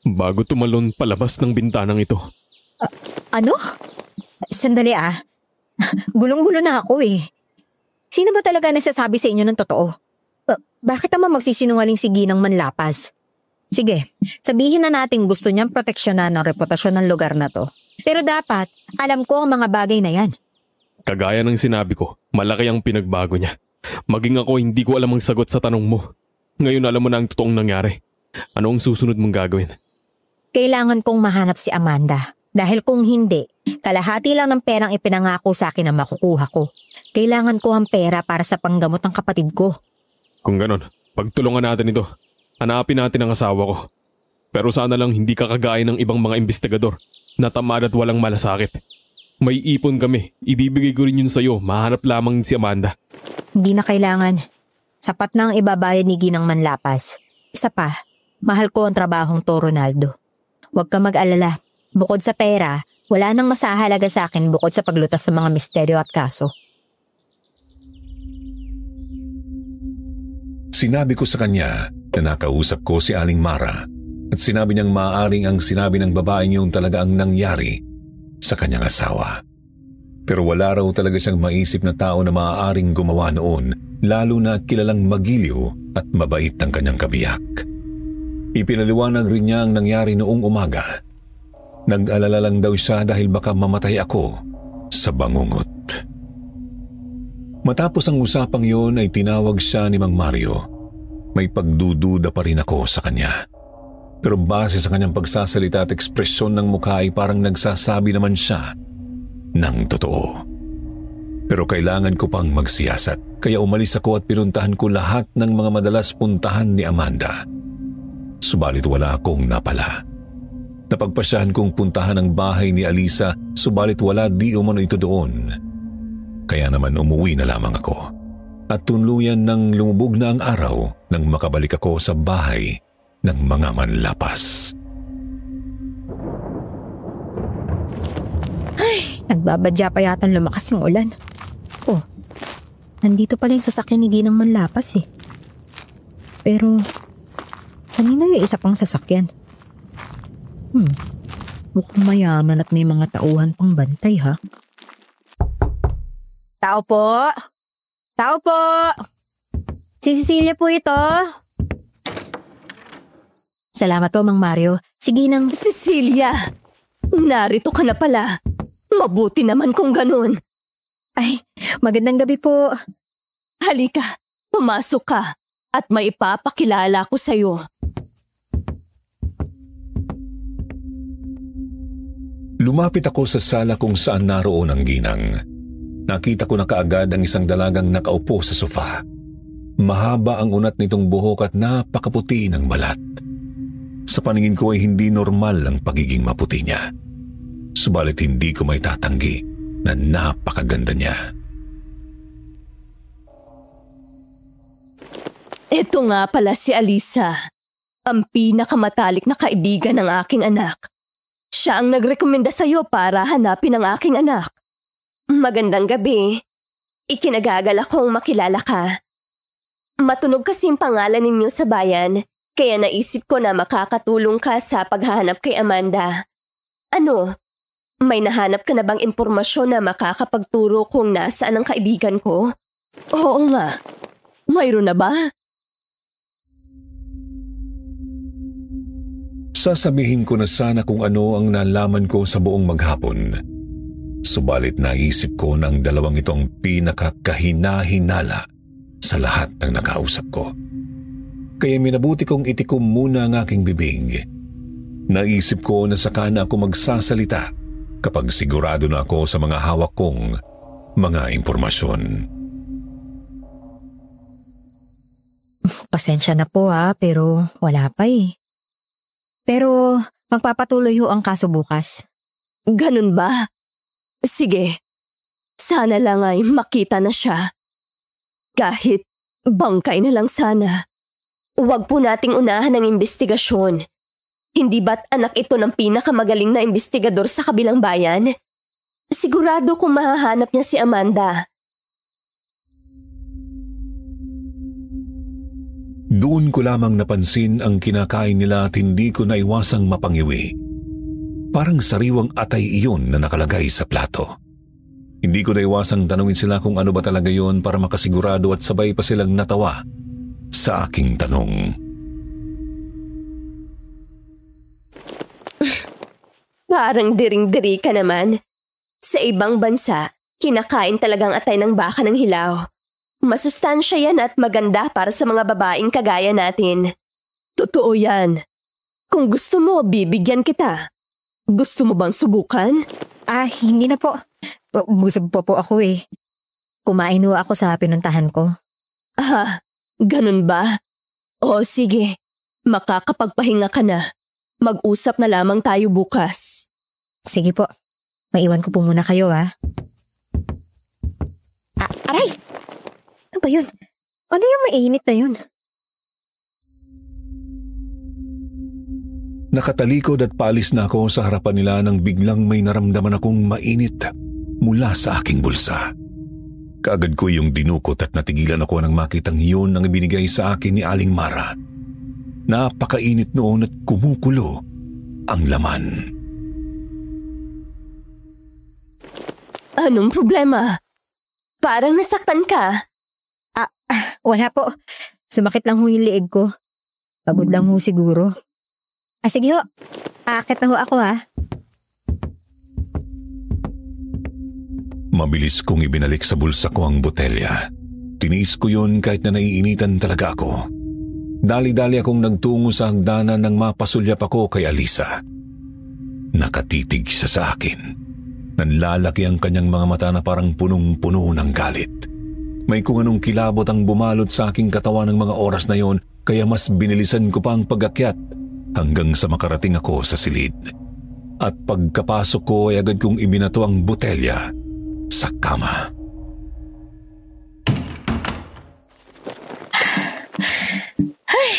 Bago tumalon palabas ng bintanang ito. Ano? Sandali Gulong-gulo na ako eh. Sino ba talaga nagsasabi sa inyo ng totoo? Bakit naman magsisinungaling si Ginang Manlapas? Sige, sabihin na natin gusto niyang proteksyonan ang reputasyon ng lugar na to. Pero dapat, alam ko ang mga bagay na yan. Kagaya ng sinabi ko, malaki ang pinagbago niya. Maging ako hindi ko alam ang sagot sa tanong mo. Ngayon alam mo na ang totoong nangyari. Ano ang susunod mong gagawin? Kailangan kong mahanap si Amanda. Dahil kung hindi, kalahati lang ng perang ipinangako sa akin na makukuha ko. Kailangan ko ang pera para sa panggamot ng kapatid ko. Kung ganon, pagtulungan natin ito. Hanapin natin ang asawa ko. Pero sana lang hindi ka kagaya ng ibang mga investigador na tamad at walang malasakit. May ipon kami. Ibibigay ko rin yun sa'yo. Mahanap lamang si Amanda. Hindi na kailangan. Sapat na ang ibabayad ni Ginang Manlapas. Isa pa, mahal ko ang trabahong to, Ronaldo. Huwag ka mag-alala. Bukod sa pera, wala nang masahalaga sa akin bukod sa paglutas ng mga misteryo at kaso. Sinabi ko sa kanya na nakausap ko si Aling Mara at sinabi niyang maaaring ang sinabi ng babaeng yun talaga ang nangyari sa kanyang asawa. Pero wala raw talaga siyang maisip na tao na maaaring gumawa noon, lalo na kilalang magiliw at mabait ang kanyang kabiyak. Ipinaliwanag rin niya ang nangyari noong umaga. Nag-alala lang daw siya dahil baka mamatay ako sa bangungot. Matapos ang usapang yun ay tinawag siya ni Mang Mario. May pagdududa pa rin ako sa kanya. Pero base sa kanyang pagsasalita at ekspresyon ng mukha ay parang nagsasabi naman siya ng totoo. Pero kailangan ko pang magsiyasat, kaya umalis ako at pinuntahan ko lahat ng mga madalas puntahan ni Amanda. Subalit wala akong napala. Napagpasyahan kong puntahan ang bahay ni Alisa, subalit wala di umano ito doon. Kaya naman umuwi na lamang ako. At tuluyan nang lumubog na ang araw nang makabalik ako sa bahay ng mga manlapas. Nagbabadya pa yata lumakas yung ulan. Oh, nandito pala yung sasakyan ni Ginang Manlapas eh. Pero, kanina yung isa pang sasakyan. Mukhang mayaman at may mga tauhan pang bantay ha. Tao po! Tao po! Si Cecilia po ito. Salamat po, Mang Mario. Sige nang... Cecilia! Narito ka na pala. Mabuti naman kung ganun. Ay, magandang gabi po. Halika, pumasok ka at may ipapakilala ko sa'yo. Lumapit ako sa sala kung saan naroon ang ginang. Nakita ko na kaagad ang isang dalagang nakaupo sa sofa. Mahaba ang unat nitong buhok at napakaputi ng balat. Sa paningin ko ay hindi normal ang pagiging maputi niya. Subalit hindi ko may tatanggi na napakaganda niya. Ito nga pala si Alisa, ang pinakamatalik na kaibigan ng aking anak. Siya ang nagrekomenda sa'yo para hanapin ang aking anak. Magandang gabi. Ikinagagalak kong makilala ka. Matunog kasi ang pangalan ninyo sa bayan, kaya naisip ko na makakatulong ka sa paghahanap kay Amanda. Ano? May nahanap ka na bang impormasyon na makakapagturo kung nasaan ang kaibigan ko? Oo nga. Mayroon na ba? Sasabihin ko na sana kung ano ang nalaman ko sa buong maghapon. Subalit naisip ko ng dalawang itong pinakakahina-hinala sa lahat ng nakausap ko. Kaya minabuti kong itikom muna ang aking bibig. Naisip ko na saka na ako magsasalita kapag sigurado na ako sa mga hawak kong mga impormasyon. Pasensya na po pero wala pa eh. Pero magpapatuloy ho ang kaso bukas. Ganun ba? Sige. Sana lang ay makita na siya. Kahit bangkay na lang sana. Huwag po nating unahan ang investigasyon. Hindi ba't anak ito ng pinakamagaling na investigador sa kabilang bayan? Sigurado kung mahahanap niya si Amanda. Doon ko lamang napansin ang kinakain nila at hindi ko naiwasang mapangiwi. Parang sariwang atay iyon na nakalagay sa plato. Hindi ko naiwasang tanungin sila kung ano ba talaga yon para makasigurado at sabay pa silang natawa sa aking tanong. Parang diring-diri ka naman. Sa ibang bansa, kinakain talagang atay ng baka ng hilaw. Masustansya yan at maganda para sa mga babaeng kagaya natin. Totoo yan. Kung gusto mo, bibigyan kita. Gusto mo bang subukan? Hindi na po. Busog po ako eh. Kumain ho ako sa pinuntahan ko. Ganun ba? O sige, makakapagpahinga ka na. Mag-usap na lamang tayo bukas. Sige po. Maiwan ko po muna kayo Aray! Ano ba yun? Ano yung mainit na yun? Nakatalikod at paalis na ako sa harapan nila nang biglang may naramdaman akong mainit mula sa aking bulsa. Kaagad ko yung dinukot at natigilan ako nang makitang yun ang ibinigay sa akin ni Aling Mara. Napakainit noon at kumukulo ang laman. Anong problema? Parang nasaktan ka. Wala po. Sumakit lang ho yung liig ko. Pagod lang ho siguro. Sige ho. Aakit na ho ako Mabilis kong ibinalik sa bulsa ko ang botelya. Tiniis ko yun kahit na naiinitan talaga ako. Dali-dali akong nagtungo sa hagdanan nang mapasulyap ako kay Alisa. Nakatitig siya sa akin. Nanlalaki ang kanyang mga mata na parang punong-puno ng galit. May kung anong kilabot ang bumalot sa aking katawan ng mga oras na yon, kaya mas binilisan ko pa ang pag-akyat hanggang sa makarating ako sa silid. At pagkapasok ko ay agad kong ibinato ang botelya sa kama. Ay,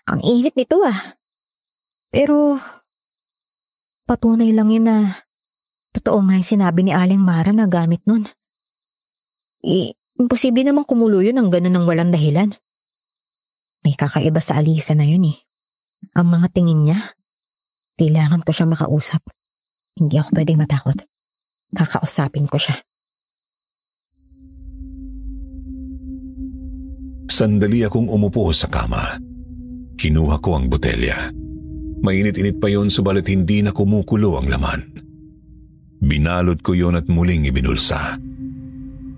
ang init nito ah. Pero patunay lang yun na totoo nga yung sinabi ni Aling Mara na gamit nun. Imposible namang kumulo yun ng ganun ng walang dahilan. May kakaiba sa Alisa na yun eh. Ang mga tingin niya, kailangan ko siya makausap. Hindi ako pwedeng matakot. Kakausapin ko siya. Sandali akong umupo sa kama. Kinuha ko ang botelya. Mainit-init pa yon, subalit hindi na kumukulo ang laman. Binalot ko yon at muling ibinulsa.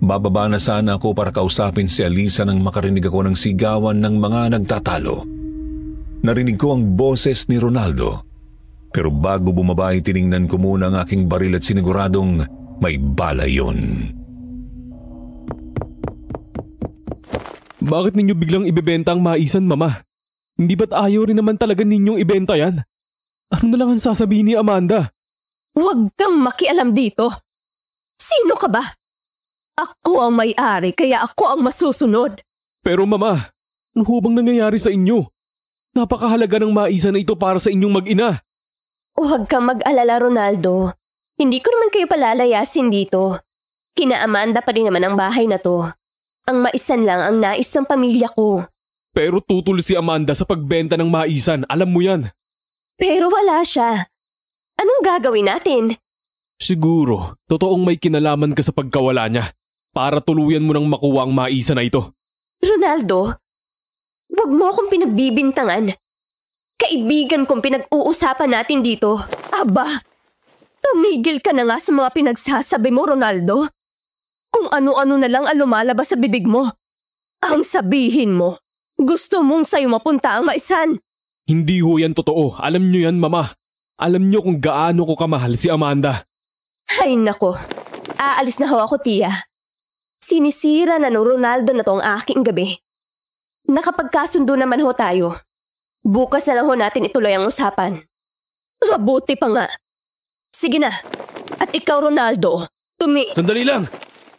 Bababa na sana ako para kausapin si Alisa nang makarinig ako ng sigawan ng mga nagtatalo. Narinig ko ang boses ni Ronaldo. Pero bago bumaba ay tiningnan ko muna ang aking baril at siniguradong may bala yon. Bakit ninyo biglang ibebenta ang maisan, Mama? Hindi ba't ayaw rin naman talaga ninyong ibenta yan? Ano na lang ang sasabihin ni Amanda? Huwag kang makialam dito. Sino ka ba? Ako ang may-ari kaya ako ang masusunod. Pero Mama, ano ho bang nangyayari sa inyo? Napakahalaga ng maisan na ito para sa inyong mag-ina. Huwag kang mag-alala, Ronaldo. Hindi ko naman kayo palalayasin dito. Kina Amanda pa rin naman ang bahay na to. Ang maisan lang ang nais ng pamilya ko. Pero tutol si Amanda sa pagbenta ng maisan, alam mo yan. Pero wala siya. Anong gagawin natin? Siguro, totoong may kinalaman ka sa pagkawala niya para tuluyan mo nang makuha ang maisan na ito. Ronaldo, wag mo akong pinagbibintangan. Kaibigan kong pinag-uusapan natin dito. Aba, tumigil ka na nga sa mga pinagsasabi mo, Ronaldo. Kung ano-ano na lang ang lumalabas sa bibig mo. Ang sabihin mo, gusto mong sa'yo mapunta ang maisan. Hindi ho yan totoo. Alam niyo yan, Mama. Alam niyo kung gaano ko kamahal si Amanda. Ay nako, aalis na ho ako, Tia. Sinisira na ng Ronaldo na to ang aking gabi. Nakapagkasundo naman ho tayo. Bukas na lang ho natin ituloy ang usapan. Mabuti pa nga. Sige na. At ikaw, Ronaldo, Sandali lang.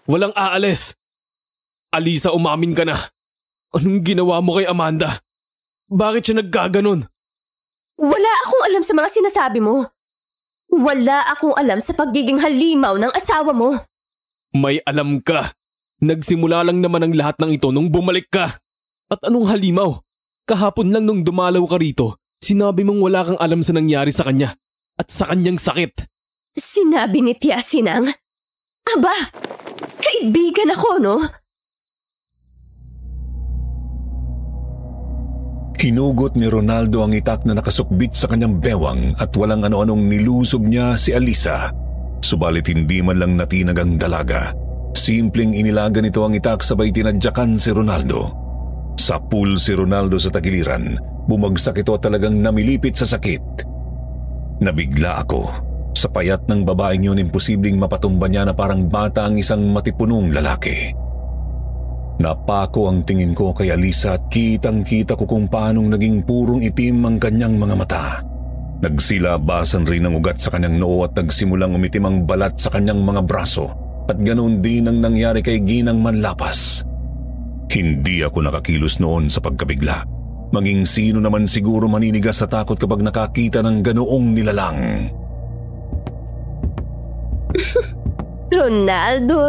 Walang aalis. Alisa, umamin ka na. Anong ginawa mo kay Amanda? Bakit siya naggaganon? Wala akong alam sa mga sinasabi mo. Wala akong alam sa pagiging halimaw ng asawa mo. May alam ka. Nagsimula lang naman ang lahat ng ito nung bumalik ka. At anong halimaw? Kahapon lang nung dumalaw ka rito, sinabi mong wala kang alam sa nangyari sa kanya at sa kanyang sakit. Sinabi ni Tia Sinang? Aba, kaibigan ako, no? Hinugot ni Ronaldo ang itak na nakasukbit sa kanyang bewang at walang ano-anong nilusob niya si Alisa. Subalit hindi man lang natinag ang dalaga. Simpleng inilaga nito ang itak sabay tinadyakan si Ronaldo. Sa pool si Ronaldo sa tagiliran, bumagsak ito at talagang namilipit sa sakit. Nabigla ako. Sa payat ng babaeng yun, imposibleng mapatumba niya na parang bata ang isang matipunong lalaki. Napako ang tingin ko kay Alisa at kitang-kita ko kung paanong naging purong itim ang kanyang mga mata. Nagsilabasan rin ang ugat sa kanyang noo at nagsimulang umitim ang balat sa kanyang mga braso at ganoon din ang nangyari kay Ginang Manlapas. Hindi ako nakakilos noon sa pagkabigla. Maging sino naman siguro maninigas sa takot kapag nakakita ng ganoong nilalang. Ronaldo.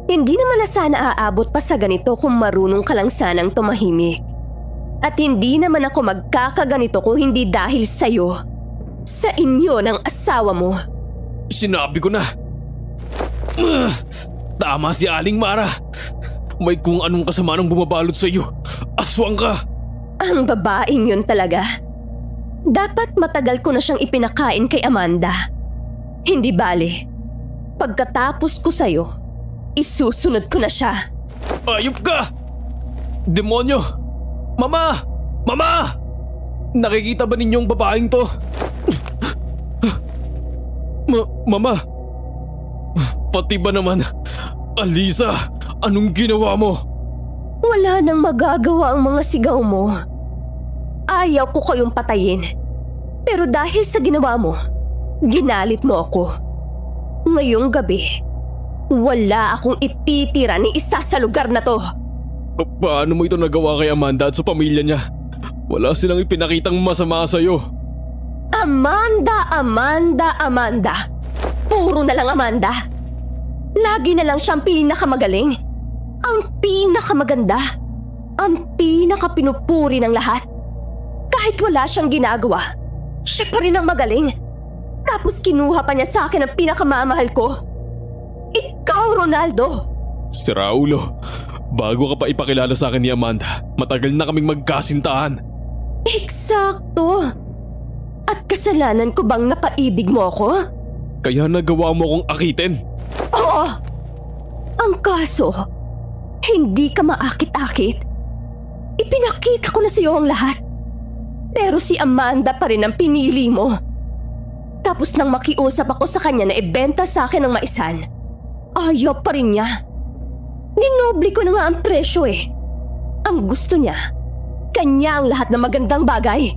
Hindi naman na sana aabot pa sa ganito kung marunong ka lang sanang tumahimik. At hindi naman ako magkakaganito kung hindi dahil sa'yo. Sa inyo ng asawa mo. Sinabi ko na. Tama si Aling Mara. May kung anong kasama nang bumabalot sa iyo. Aswang ka. Ang babaeng yun talaga. Dapat matagal ko na siyang ipinakain kay Amanda. Hindi bale. Pagkatapos ko sa'yo, isusunod ko na siya. Ayop ka! Demonyo! Mama! Mama! Nakikita ba ninyong babaeng to? Mama! Pati ba naman? Alisa, anong ginawa mo? Wala nang magagawa ang mga sigaw mo. Ayaw ko kayong patayin. Pero dahil sa ginawa mo, ginalit mo ako. Ngayong gabi, wala akong ititira ni isa sa lugar na to. Paano mo ito nagawa kay Amanda at sa pamilya niya? Wala silang ipinakitang masama sa'yo. Amanda, Amanda, Amanda. Puro na lang Amanda. Lagi na lang siyang pinakamagaling. Ang pinakamaganda. Ang pinakapinupuri ng lahat. Kahit wala siyang ginagawa, siya pa rin ang magaling. Tapos kinuha pa niya sa akin ang pinakamamahal ko. Ikaw, Ronaldo. Si Raulo, bago ka pa ipakilala sa akin ni Amanda, matagal na kaming magkasintahan. Eksakto. At kasalanan ko bang napaibig mo ako? Kaya nagawa mo akong akitin. Oo. Ang kaso, hindi ka maakit-akit. Ipinakita ko na sa iyo ang lahat. Pero si Amanda pa rin ang pinili mo. Tapos nang makiusap ako sa kanya na ibenta sa akin ng maisan, ayaw pa rin niya. Ninoble ko na nga ang presyo eh. Ang gusto niya, kanya ang lahat ng magandang bagay.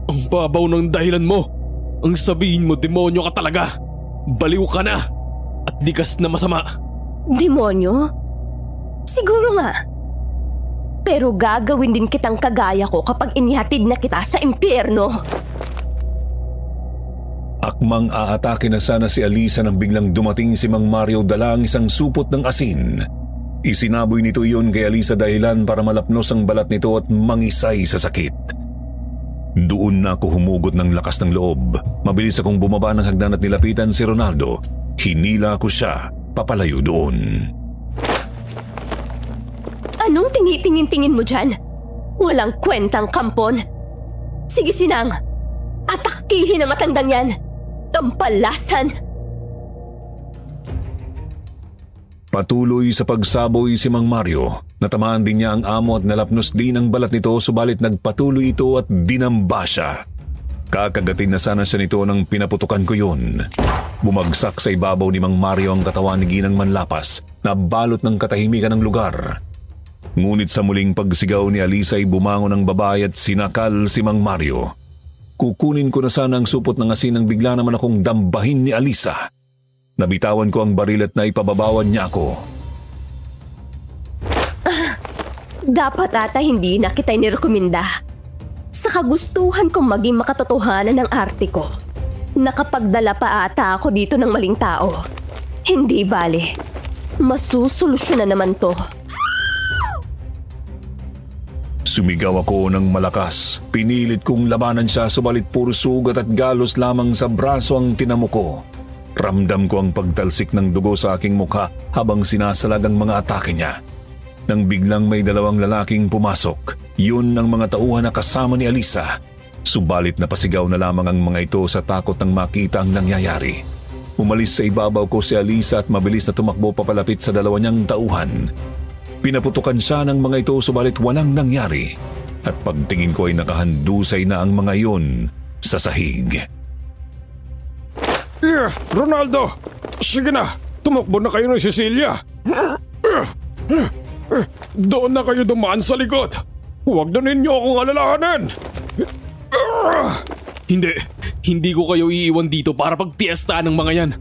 Ang babaw ng dahilan mo. Ang sabihin mo, demonyo ka talaga. Baliw ka na. At likas na masama. Demonyo? Siguro nga. Pero gagawin din kitang kagaya ko kapag inihatid na kita sa impyerno. Akmang aatake na sana si Alisa nang biglang dumating si Mang Mario dala ang isang supot ng asin. Isinaboy nito iyon kay Alisa dahilan para malapnos ang balat nito at mangisay sa sakit. Doon na ako humugot ng lakas ng loob. Mabilis akong bumaba ng hagdan at nilapitan si Ronaldo. Hinila ko siya papalayo doon. Anong tinitingin-tingin mo dyan? Walang kwentang kampon. Sige Sinang, atakihin ang matandang yan. Tampalasan. Patuloy sa pagsaboy si Mang Mario. Natamaan din niya ang amo at nalapnos din ang balat nito subalit nagpatuloy ito at dinamba siya. Kakagatin na sana siya nito nang pinaputukan ko yun. Bumagsak sa ibabaw ni Mang Mario ang katawan ni Ginang Manlapas na balot ng katahimikan ng lugar. Ngunit sa muling pagsigaw ni Alisa ay bumangon ang babae at sinakal si Mang Mario. Kukunin ko na sana ang supot ng asin nang bigla naman akong dambahin ni Alisa. Nabitawan ko ang baril at naipababawan niya ako. Dapat ata hindi na kita inirekomenda. Sa kagustuhan kong maging makatotohanan ng arte ko, nakapagdala pa ata ako dito ng maling tao. Hindi bale. Masusolusyonan naman to. Sumigaw ako ng malakas. Pinilit kong labanan siya subalit puro sugat at galos lamang sa braso ang tinamo ko. Ramdam ko ang pagtalsik ng dugo sa aking mukha habang sinasalag ang mga atake niya. Nang biglang may dalawang lalaking pumasok, yun ang mga tauhan na kasama ni Alisa. Subalit napasigaw na lamang ang mga ito sa takot nang makita ang nangyayari. Umalis sa ibabaw ko si Alisa at mabilis na tumakbo papalapit sa dalawa niyang tauhan. Pinaputukan siya ng mga ito subalit walang nangyari. At pagtingin ko ay nakahandusay na ang mga iyon sa sahig. Ronaldo! Sige na! Tumakbo na kayo ng Cecilia! Doon na kayo dumaan sa likod! Huwag na ninyo akong alalahanin! Hindi ko kayo iiwan dito para pagpiestaan ng mga yan.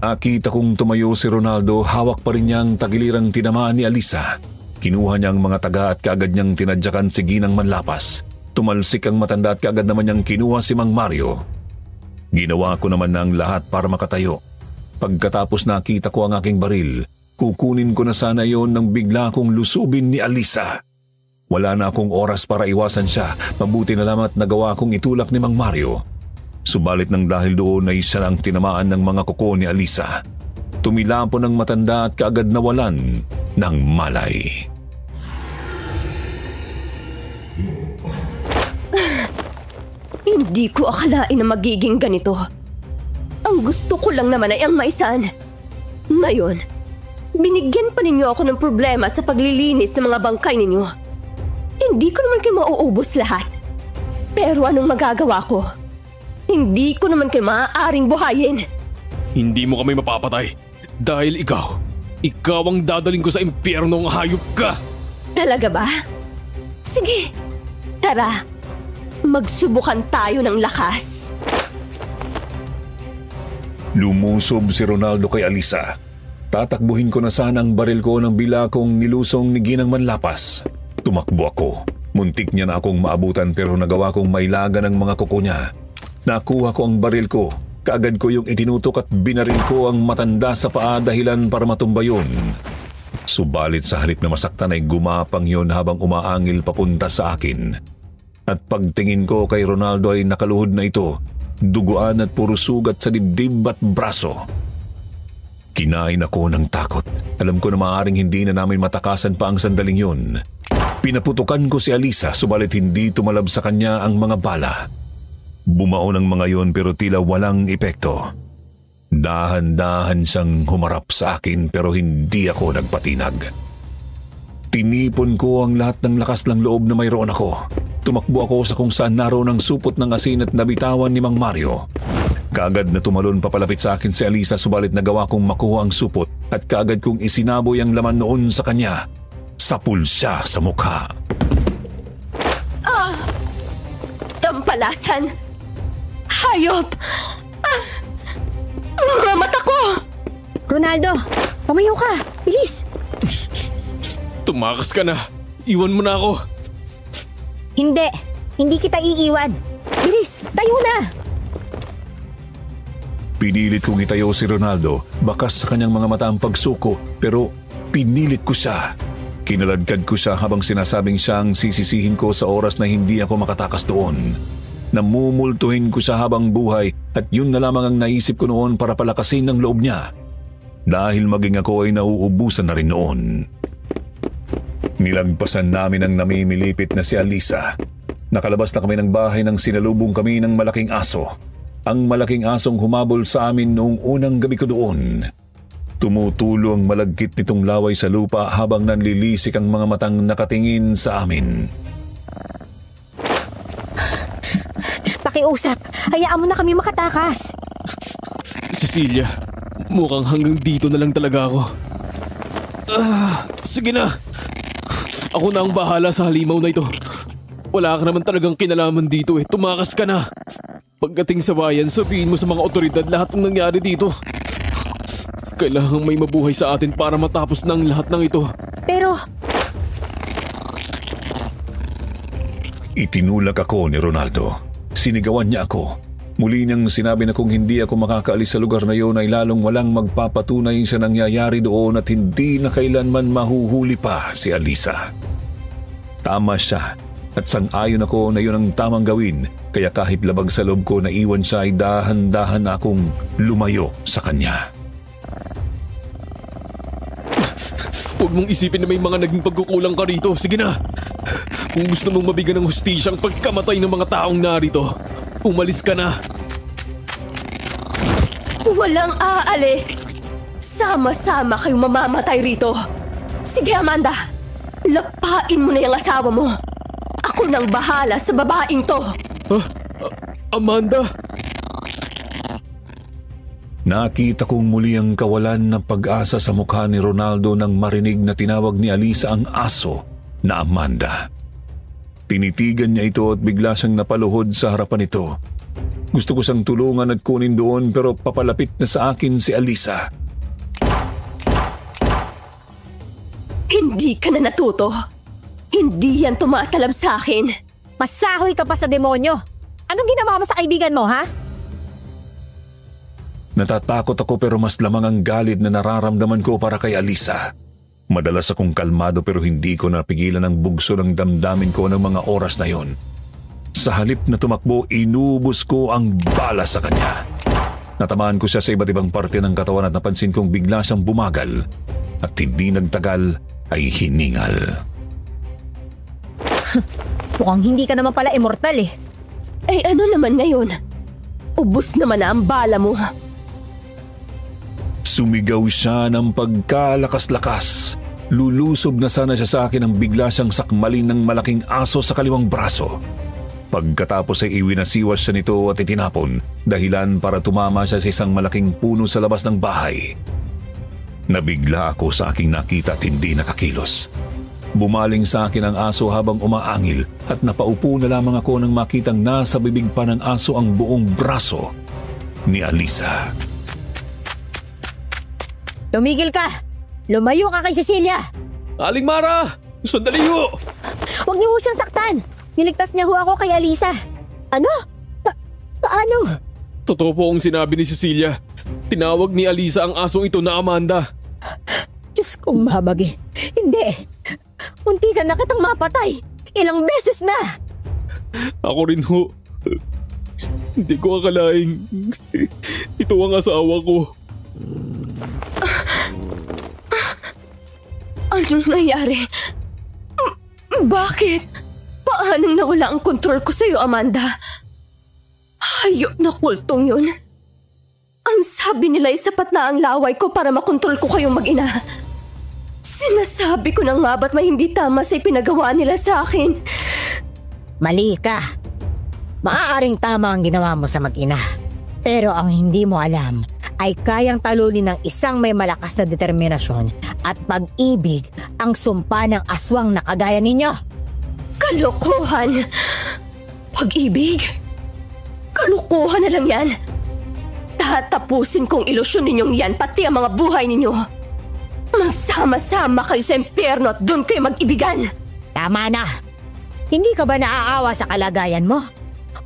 Akita kong tumayo si Ronaldo, hawak pa rin niyang tagilirang tinamaan ni Alisa. Kinuha niya ang mga taga at kaagad niyang tinadyakan si Ginang Manlapas. Tumalsik ang matanda at kaagad naman niyang kinuha si Mang Mario. Ginawa ko naman na ang lahat para makatayo. Pagkatapos nakita ko ang aking baril, kukunin ko na sana yon nang bigla kong lusubin ni Alisa. Wala na akong oras para iwasan siya, mabuti na lamang at nagawa kong itulak ni Mang Mario. Subalit nang dahil doon ay siya lang tinamaan ng mga kuko ni Alisa. Tumilapo ng matanda at kaagad nawalan ng malay. Hindi ko akalain na magiging ganito. Ang gusto ko lang naman ay ang maisan. Ngayon, binigyan pa ninyo ako ng problema sa paglilinis ng mga bangkay ninyo. Hindi ko naman kayo mauubos lahat. Pero anong magagawa ko? Hindi ko naman kayo maaaring buhayin. Hindi mo kami mapapatay dahil ikaw ang dadaling ko sa impyerno ng hayop ka. Talaga ba? Sige. Tara, magsubukan tayo ng lakas. Lumusob si Ronaldo kay Alisa. Tatakbuhin ko na sana ang baril ko nang bila kong nilusong ni Ginang Manlapas. Tumakbo ako. Muntik niya na akong maabutan pero nagawa kong mailaga ng mga kuko niya. Nakuha ko ang baril ko. Kaagad ko yung itinutok at binaril ko ang matanda sa paa dahilan para matumba yun. Subalit sa halip na masaktan ay gumapang yun habang umaangil papunta sa akin. At pagtingin ko kay Ronaldo ay nakaluhod na ito. Duguan at puro sugat sa dibdib at braso. Kinain ako ng takot. Alam ko na maaaring hindi na namin matakasan pa ang sandaling yun. Pinaputukan ko si Alisa subalit hindi tumalab sa kanya ang mga bala. Bumaon ang mga yon pero tila walang epekto. Dahan-dahan siyang humarap sa akin pero hindi ako nagpatinag. Tinipon ko ang lahat ng lakas ng loob na mayroon ako. Tumakbo ako sa kung saan naroon ang supot ng asin at nabitawan ni Mang Mario. Kaagad na tumalon papalapit sa akin si Alisa subalit nagawa kong makuha ang supot at kaagad kong isinaboy ang laman noon sa kanya. Sapul siya sa mukha. Tampalasan! Hayop! Ang mga mata ko! Ronaldo, pumayo ka. Bilis. Tumakas ka na. Iwan mo na ako. Hindi kita iiwan. Bilis, tayo na. Pinilit kong itayo si Ronaldo. Bakas sa kanyang mga mata ang pagsuko pero pinilit ko siya. Kinaladkad ko siya habang sinasabing siyang sisisihin ko sa oras na hindi ako makatakas doon. Namumultuhin ko siya habang buhay at yun na lamang ang naisip ko noon para palakasin ang loob niya. Dahil maging ako ay nauubusan na rin noon. Nilagpasan namin ang namimilipit na si Alisa. Nakalabas na kami ng bahay nang sinalubong kami ng malaking aso. Ang malaking asong humabol sa amin noong unang gabi ko doon. Tumutulo ang malagkit nitong laway sa lupa habang nanlilisik ang mga matang nakatingin sa amin. Pakiusap, hayaan mo na kami makatakas. Cecilia, mukhang hanggang dito na lang talaga ako. Sige na. Ako na ang bahala sa halimaw na ito. Wala ka naman talagang kinalaman dito eh. Tumakas ka na. Pagdating sa bayan, sabihin mo sa mga otoridad lahat ng nangyari dito. Kailangang may mabuhay sa atin para matapos ng lahat ng ito. Pero... Itinulak ako ni Ronaldo. Sinigawan niya ako. Muli niyang sinabi na kung hindi ako makakaalis sa lugar na iyon ay lalong walang magpapatunay sa nangyayari doon at hindi na kailanman mahuhuli pa si Alisa. Tama siya at sang-ayon ako na yun ang tamang gawin kaya kahit labag sa loob ko na iwan siya ay dahan-dahan na akong lumayo sa kanya. Huwag mong isipin na may mga naging pagkukulang ka rito. Sige na. Kung gusto mong mabigyan ng hustisya ang pagkamatay ng mga taong narito, umalis ka na. Walang aalis. Sama-sama kayong mamamatay rito. Sige, Amanda. Lapain mo na yung asawa mo. Ako nang bahala sa babaeng to. Amanda? Nakita kong muli ang kawalan ng pag-asa sa mukha ni Ronaldo nang marinig na tinawag ni Alisa ang aso na Amanda. Tinitigan niya ito at bigla siyang napaluhod sa harapan nito. Gusto ko siyang tulungan at kunin doon pero papalapit na sa akin si Alisa. Hindi ka na natuto. Hindi yan tumatalab sa akin. Masahoy ka pa sa demonyo. Anong ginawa mo sa kaibigan mo, ha? Natatakot ako pero mas lamang ang galit na nararamdaman ko para kay Alisa. Madalas akong kalmado pero hindi ko napigilan ang bugso ng damdamin ko ng mga oras na yon. Sa halip na tumakbo, inubos ko ang bala sa kanya. Natamaan ko siya sa iba't ibang parte ng katawan at napansin kong bigla siyang bumagal at hindi nagtagal ay hiningal. Mukhang hindi ka naman pala immortal eh. Eh ano naman ngayon? Ubus naman na ang bala mo. Sumigaw siya ng pagkalakas-lakas. Lulusob na sana siya sa akin nang bigla siyang sakmalin ng malaking aso sa kaliwang braso. Pagkatapos ay iwinasiwas siya nito at itinapon, dahilan para tumama siya sa isang malaking puno sa labas ng bahay. Nabigla ako sa aking nakita at hindi nakakilos. Bumaling sa akin ang aso habang umaangil at napaupo na lamang ako nang makitang nasa bibig pa ng aso ang buong braso ni Alisa. Tumigil ka! Lumayo ka kay Cecilia! Aling Mara! Sandali ho! Huwag niyo ho siyang saktan! Niligtas niya ho ako kay Alisa. Ano? Paano? Totoo po ang sinabi ni Cecilia. Tinawag ni Alisa ang asong ito na Amanda. Diyos kong mahabagi. Hindi. Munti ka na kitang mapatay. Ilang beses na. Ako rin ho. Hindi ko akalaing ito ang asawa ko. Anong nangyari? Bakit? Paanong nawala ang kontrol ko sa'yo, Amanda? Hayop na kultong yun. Ang sabi nila ay sapat na ang laway ko para makontrol ko kayong mag-ina. Sinasabi ko na nga ba't may hindi tama sa ipinagawa nila sa akin? Mali ka. Maaaring tama ang ginawa mo sa mag-ina. Pero ang hindi mo alam ay kayang talunin ng isang may malakas na determinasyon at pag-ibig ang sumpa ng aswang na kagaya ninyo. Kalokohan! Pag-ibig? Kalokohan na lang yan. Tatapusin kong ilusyon ninyong yan pati ang mga buhay ninyo. Magsama-sama kayo sa impyerno at doon kayo mag-ibigan. Tama na. Hindi ka ba naaawa sa kalagayan mo?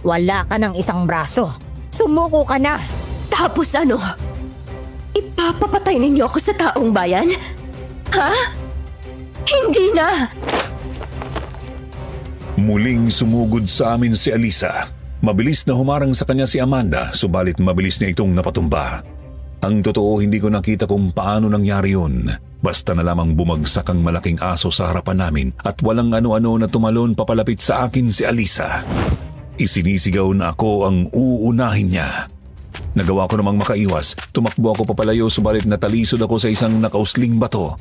Wala ka ng isang braso. Sumuko ka na. Tapos ano? Ipapapatay ninyo ako sa taong bayan? Ha? Hindi na! Muling sumugod sa amin si Alisa. Mabilis na humarang sa kanya si Amanda, subalit mabilis niya itong napatumba. Ang totoo, hindi ko nakita kung paano nangyari yun. Basta na lamang bumagsak ang malaking aso sa harapan namin at walang ano-ano na tumalon papalapit sa akin si Alisa. Isinisigaw na ako ang uunahin niya. Nagawa ko namang makaiwas. Tumakbo ako papalayo subalit natalisod ako sa isang nakausling bato.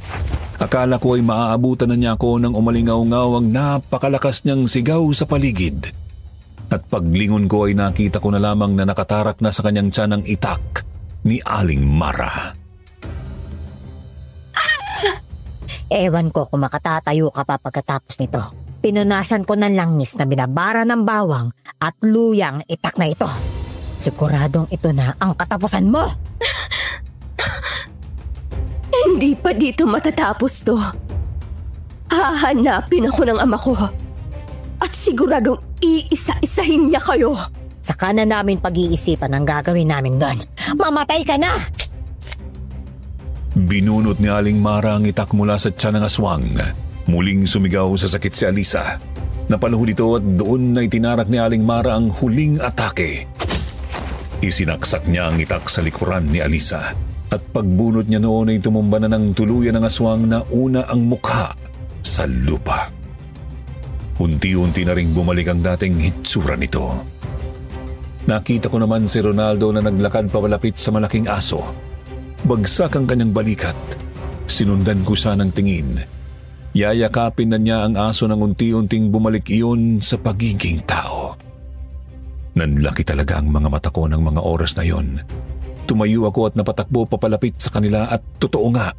Akala ko ay maaabutan na niya ako nang umalingaw-ngaw ang napakalakas niyang sigaw sa paligid. At paglingon ko ay nakita ko na lamang na nakatarak na sa kanyang tiyan ang itak ni Aling Mara. Ewan ko kung makatatayo ka pa pagkatapos nito. Pinunasan ko ng langis na binabara ng bawang at luyang itak na ito. Siguradong ito na ang katapusan mo. Hindi pa dito matatapos to. Hahanapin ako ng ama ko. At siguradong iisa-isahin niya kayo. Saka na namin pag-iisipan ang gagawin namin doon. Mamatay ka na! Binunot ni Aling Mara ang itak mula sa tiyan ng aswang. Muling sumigaw sa sakit si Alisa. Napaluhod ito at doon na itinarak ni Aling Mara ang huling atake. Isinaksak niya ang itak sa likuran ni Alisa. At pagbunot niya noon ay tumumba na ng tuluyan ng aswang na una ang mukha sa lupa. Unti-unti na ring bumalik ang dating hitsura nito. Nakita ko naman si Ronaldo na naglakad papalapit sa malaking aso. Bagsak ang kanyang balikat. Sinundan ko siya ng tingin. Yayakapin na niya ang aso nang unti-unting bumalik iyon sa pagiging tao. Nanlaki talaga ang mga mata ko ng mga oras na yon. Tumayo ako at napatakbo papalapit sa kanila at totoo nga,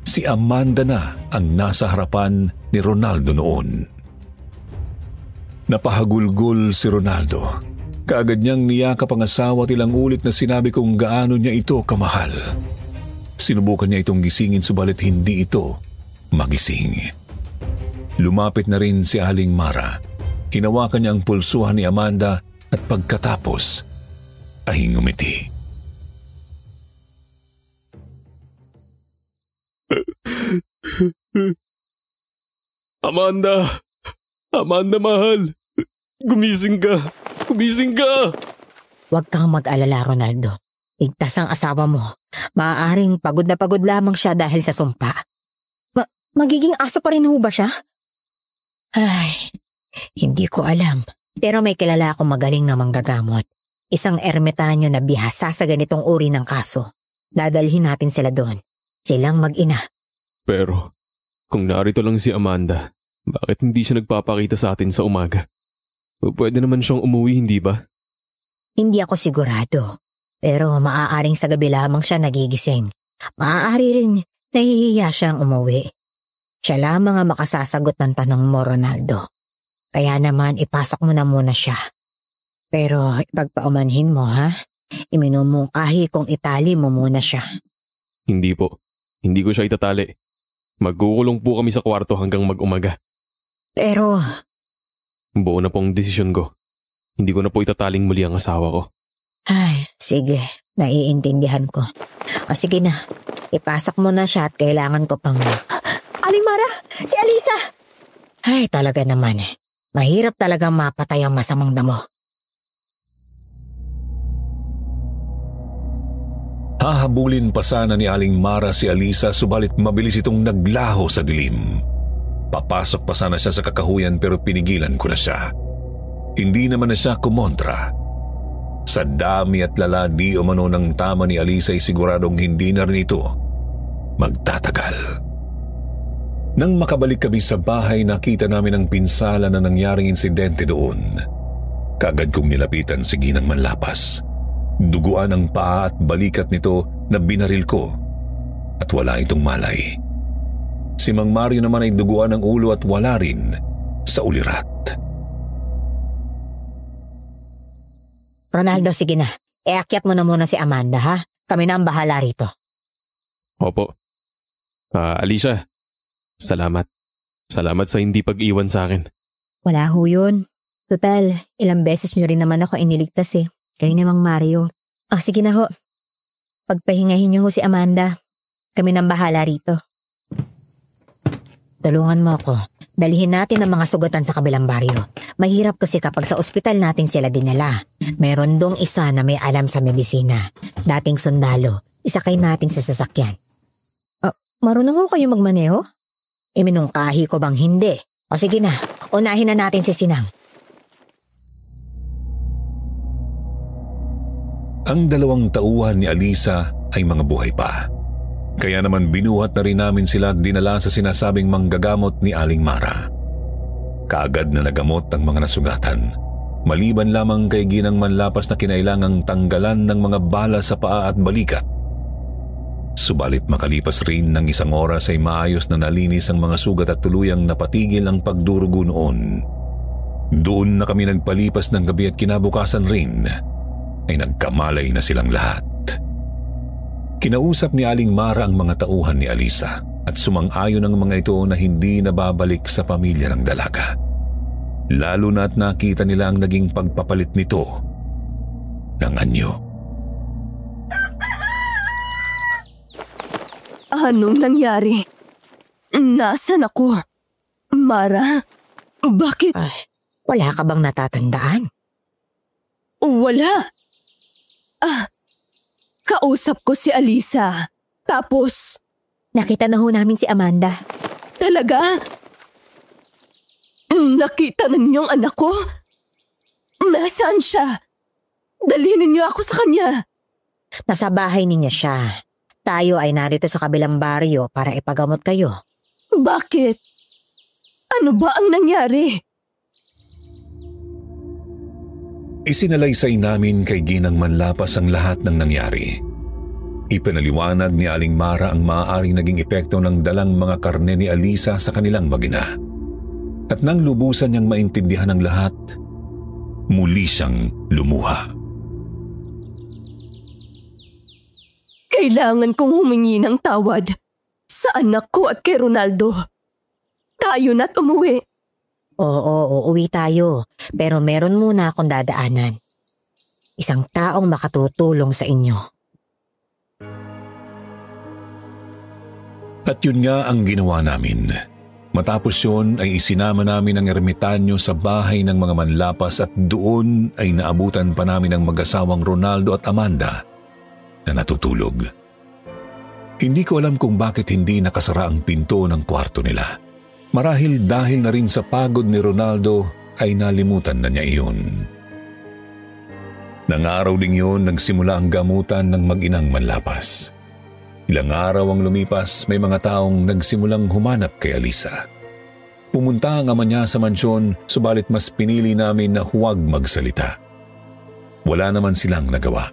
si Amanda na ang nasa harapan ni Ronaldo noon. Napahagulgol si Ronaldo. Kaagad niyang niyakap ang asawa at ilang ulit na sinabi kung gaano niya ito kamahal. Sinubukan niya itong gisingin subalit hindi ito magising. Lumapit na rin si Aling Mara. Hinawakan niya ang pulsuhan ni Amanda at pagkatapos ay ngumiti. Amanda! Amanda, mahal! Gumising ka! Gumising ka! Huwag kang mag-alala, Ronaldo. Ligtas ang asawa mo. Maaaring pagod na pagod lamang siya dahil sa sumpa. Magiging aso pa rin ho ba siya? Ay, hindi ko alam. Pero may kilala akong magaling na manggagamot. Isang ermitanyo na bihasa sa ganitong uri ng kaso. Dadalhin natin sila doon. Silang mag-ina. Pero, kung narito lang si Amanda, bakit hindi siya nagpapakita sa atin sa umaga? Pwede naman siyang umuwi, hindi ba? Hindi ako sigurado. Pero maaaring sa gabi lamang siya nagigising. Maaari rin nahihiya siyang umuwi. Siya lamang ang makasasagot ng tanong mo, Ronaldo. Kaya naman ipasok mo na muna siya. Pero ipagpaumanhin mo, ha? Iminumungkahi kung itali mo muna siya. Hindi po. Hindi ko siya itatali. Magkukulong po kami sa kwarto hanggang mag-umaga. Pero... Buo na pong desisyon ko. Hindi ko na po itataling muli ang asawa ko. Ay, sige. Naiintindihan ko. O sige na. Ipasok mo na siya at kailangan ko pang... Aling Mara, si Alisa! Ay, talaga naman eh. Mahirap talagang mapatay ang masamang damo. Hahabulin pa sana ni Aling Mara si Alisa subalit mabilis itong naglaho sa dilim. Papasok pa sana siya sa kakahuyan pero pinigilan ko na siya. Hindi naman na siya kumontra. Sa dami at lala di umano ng tama ni Alisa ay siguradong hindi na rin ito magtatagal. Nang makabalik kami sa bahay, nakita namin ang pinsala na nangyaring insidente doon. Kaagad kong nilapitan si Ginang Manlapas. Duguan ang paa at balikat nito na binaril ko at wala itong malay. Si Mang Mario naman ay duguan ang ulo at wala rin sa ulirat. Ronaldo, sige na. Iakyat mo na muna si Amanda, ha? Kami na ang bahala rito. Opo. Alisa, salamat. Salamat sa hindi pag-iwan sa akin. Wala ho yun. Total, ilang beses nyo rin naman ako iniligtas eh. Kayo ni Mang Mario. Sige na ho. Pagpahingahin nyo ho si Amanda. Kami na ang bahala rito. Tulungan mo ako. Dalihin natin ang mga sugatan sa kabilang baryo. Mahirap kasi kapag sa ospital natin sila dinala. Meron dong isa na may alam sa medisina. Dating sundalo. Isakay natin sa sasakyan. Marunong ho kayo magmaneho? Iminungkahi ko bang hindi? O sige na, unahin na natin si Sinang. Ang 2 tauhan ni Alisa ay mga buhay pa. Kaya naman binuhat na rin namin sila at dinala sa sinasabing manggagamot ni Aling Mara. Kaagad na nagamot ang mga nasugatan. Maliban lamang kay Ginang Manlapas na kinailangang tanggalan ng mga bala sa paa at balikat. Subalit makalipas rin ng 1 oras ay maayos na nalinis ang mga sugat at tuluyang napatigil ang pagdurugo noon. Doon na kami nagpalipas ng gabi at kinabukasan rin ay nagkamalay na silang lahat. Kinausap ni Aling Mara ang mga tauhan ni Alisa at sumang-ayon ang mga ito na hindi nababalik sa pamilya ng dalaga. Lalo na at nakita nila ang naging pagpapalit nito ng anyo. Anong nangyari? Nasaan ako? Mara, bakit? Wala ka bang natatandaan? Wala. Kausap ko si Alisa. Tapos... Nakita na ho namin si Amanda. Talaga? Nakita na ninyong anak ko? Nasaan siya? Dalhin ninyo ako sa kanya. Nasa bahay niya siya. Tayo ay narito sa kabilang baryo para ipagamot kayo. Bakit? Ano ba ang nangyari? Isinalaysay namin kay Ginang Manlapas ang lahat ng nangyari. Ipinaliwanag ni Aling Mara ang maaaring naging epekto ng dalang mga karne ni Alisa sa kanilang mag-ina. At nang lubusan niyang maintindihan ang lahat, muli siyang lumuha. Kailangan kong humingi ng tawad sa anak ko at kay Ronaldo. Tayo na't umuwi. Oo, uuwi tayo. Pero meron muna akong dadaanan. Isang taong makatutulong sa inyo. At yun nga ang ginawa namin. Matapos yun ay isinama namin ang ermitanyo sa bahay ng mga Manlapas at doon ay naabutan pa namin ang mag-asawang Ronaldo at Amanda na natutulog. Hindi ko alam kung bakit hindi nakasara ang pinto ng kwarto nila. Marahil dahil na rin sa pagod ni Ronaldo ay nalimutan na niya iyon. Nang araw ding yun, nagsimula ang gamutan ng mag-inang Manlapas. Ilang araw ang lumipas, may mga taong nagsimulang humanap kay Alisa. Pumunta ang ama niya sa mansyon, subalit mas pinili namin na huwag magsalita. Wala naman silang nagawa.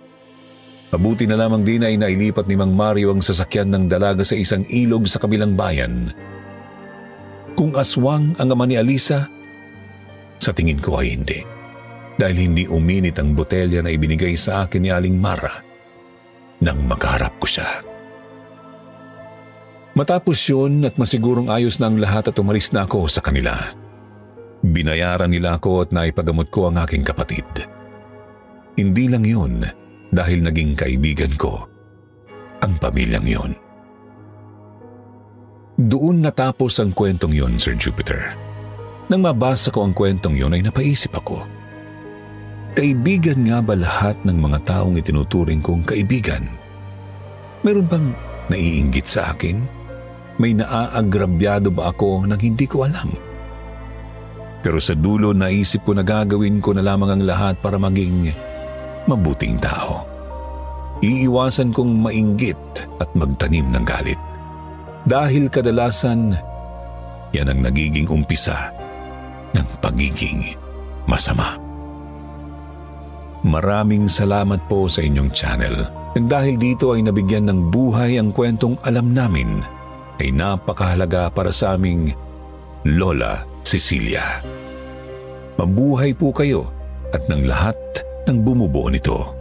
Mabuti na lamang din ay nailipat ni Mang Mario ang sasakyan ng dalaga sa isang ilog sa kabilang bayan. Kung aswang ang ama ni Alisa, sa tingin ko ay hindi. Dahil hindi uminit ang botelya na ibinigay sa akin ni Aling Mara nang makaharap ko siya. Matapos yun at masigurong ayos na ang lahat at umalis na ako sa kanila. Binayaran nila ako at naipagamot ko ang aking kapatid. Hindi lang yun dahil naging kaibigan ko ang pamilyang yun. Doon natapos ang kwentong yun, Sir Jupiter. Nang mabasa ko ang kwentong yun ay napaisip ako. Kaibigan nga ba lahat ng mga taong itinuturing kong kaibigan? Meron bang naiinggit sa akin? May naaagrabyado ba ako nang hindi ko alam? Pero sa dulo naisip ko na gagawin ko na lamang ang lahat para maging mabuting tao. Iiwasan kong mainggit at magtanim ng galit. Dahil kadalasan, yan ang nagiging umpisa ng pagiging masama. Maraming salamat po sa inyong channel. At dahil dito ay nabigyan ng buhay ang kwentong alam namin ay napakahalaga para sa aming Lola Cecilia. Mabuhay po kayo at ng lahat ng bumubuo nito.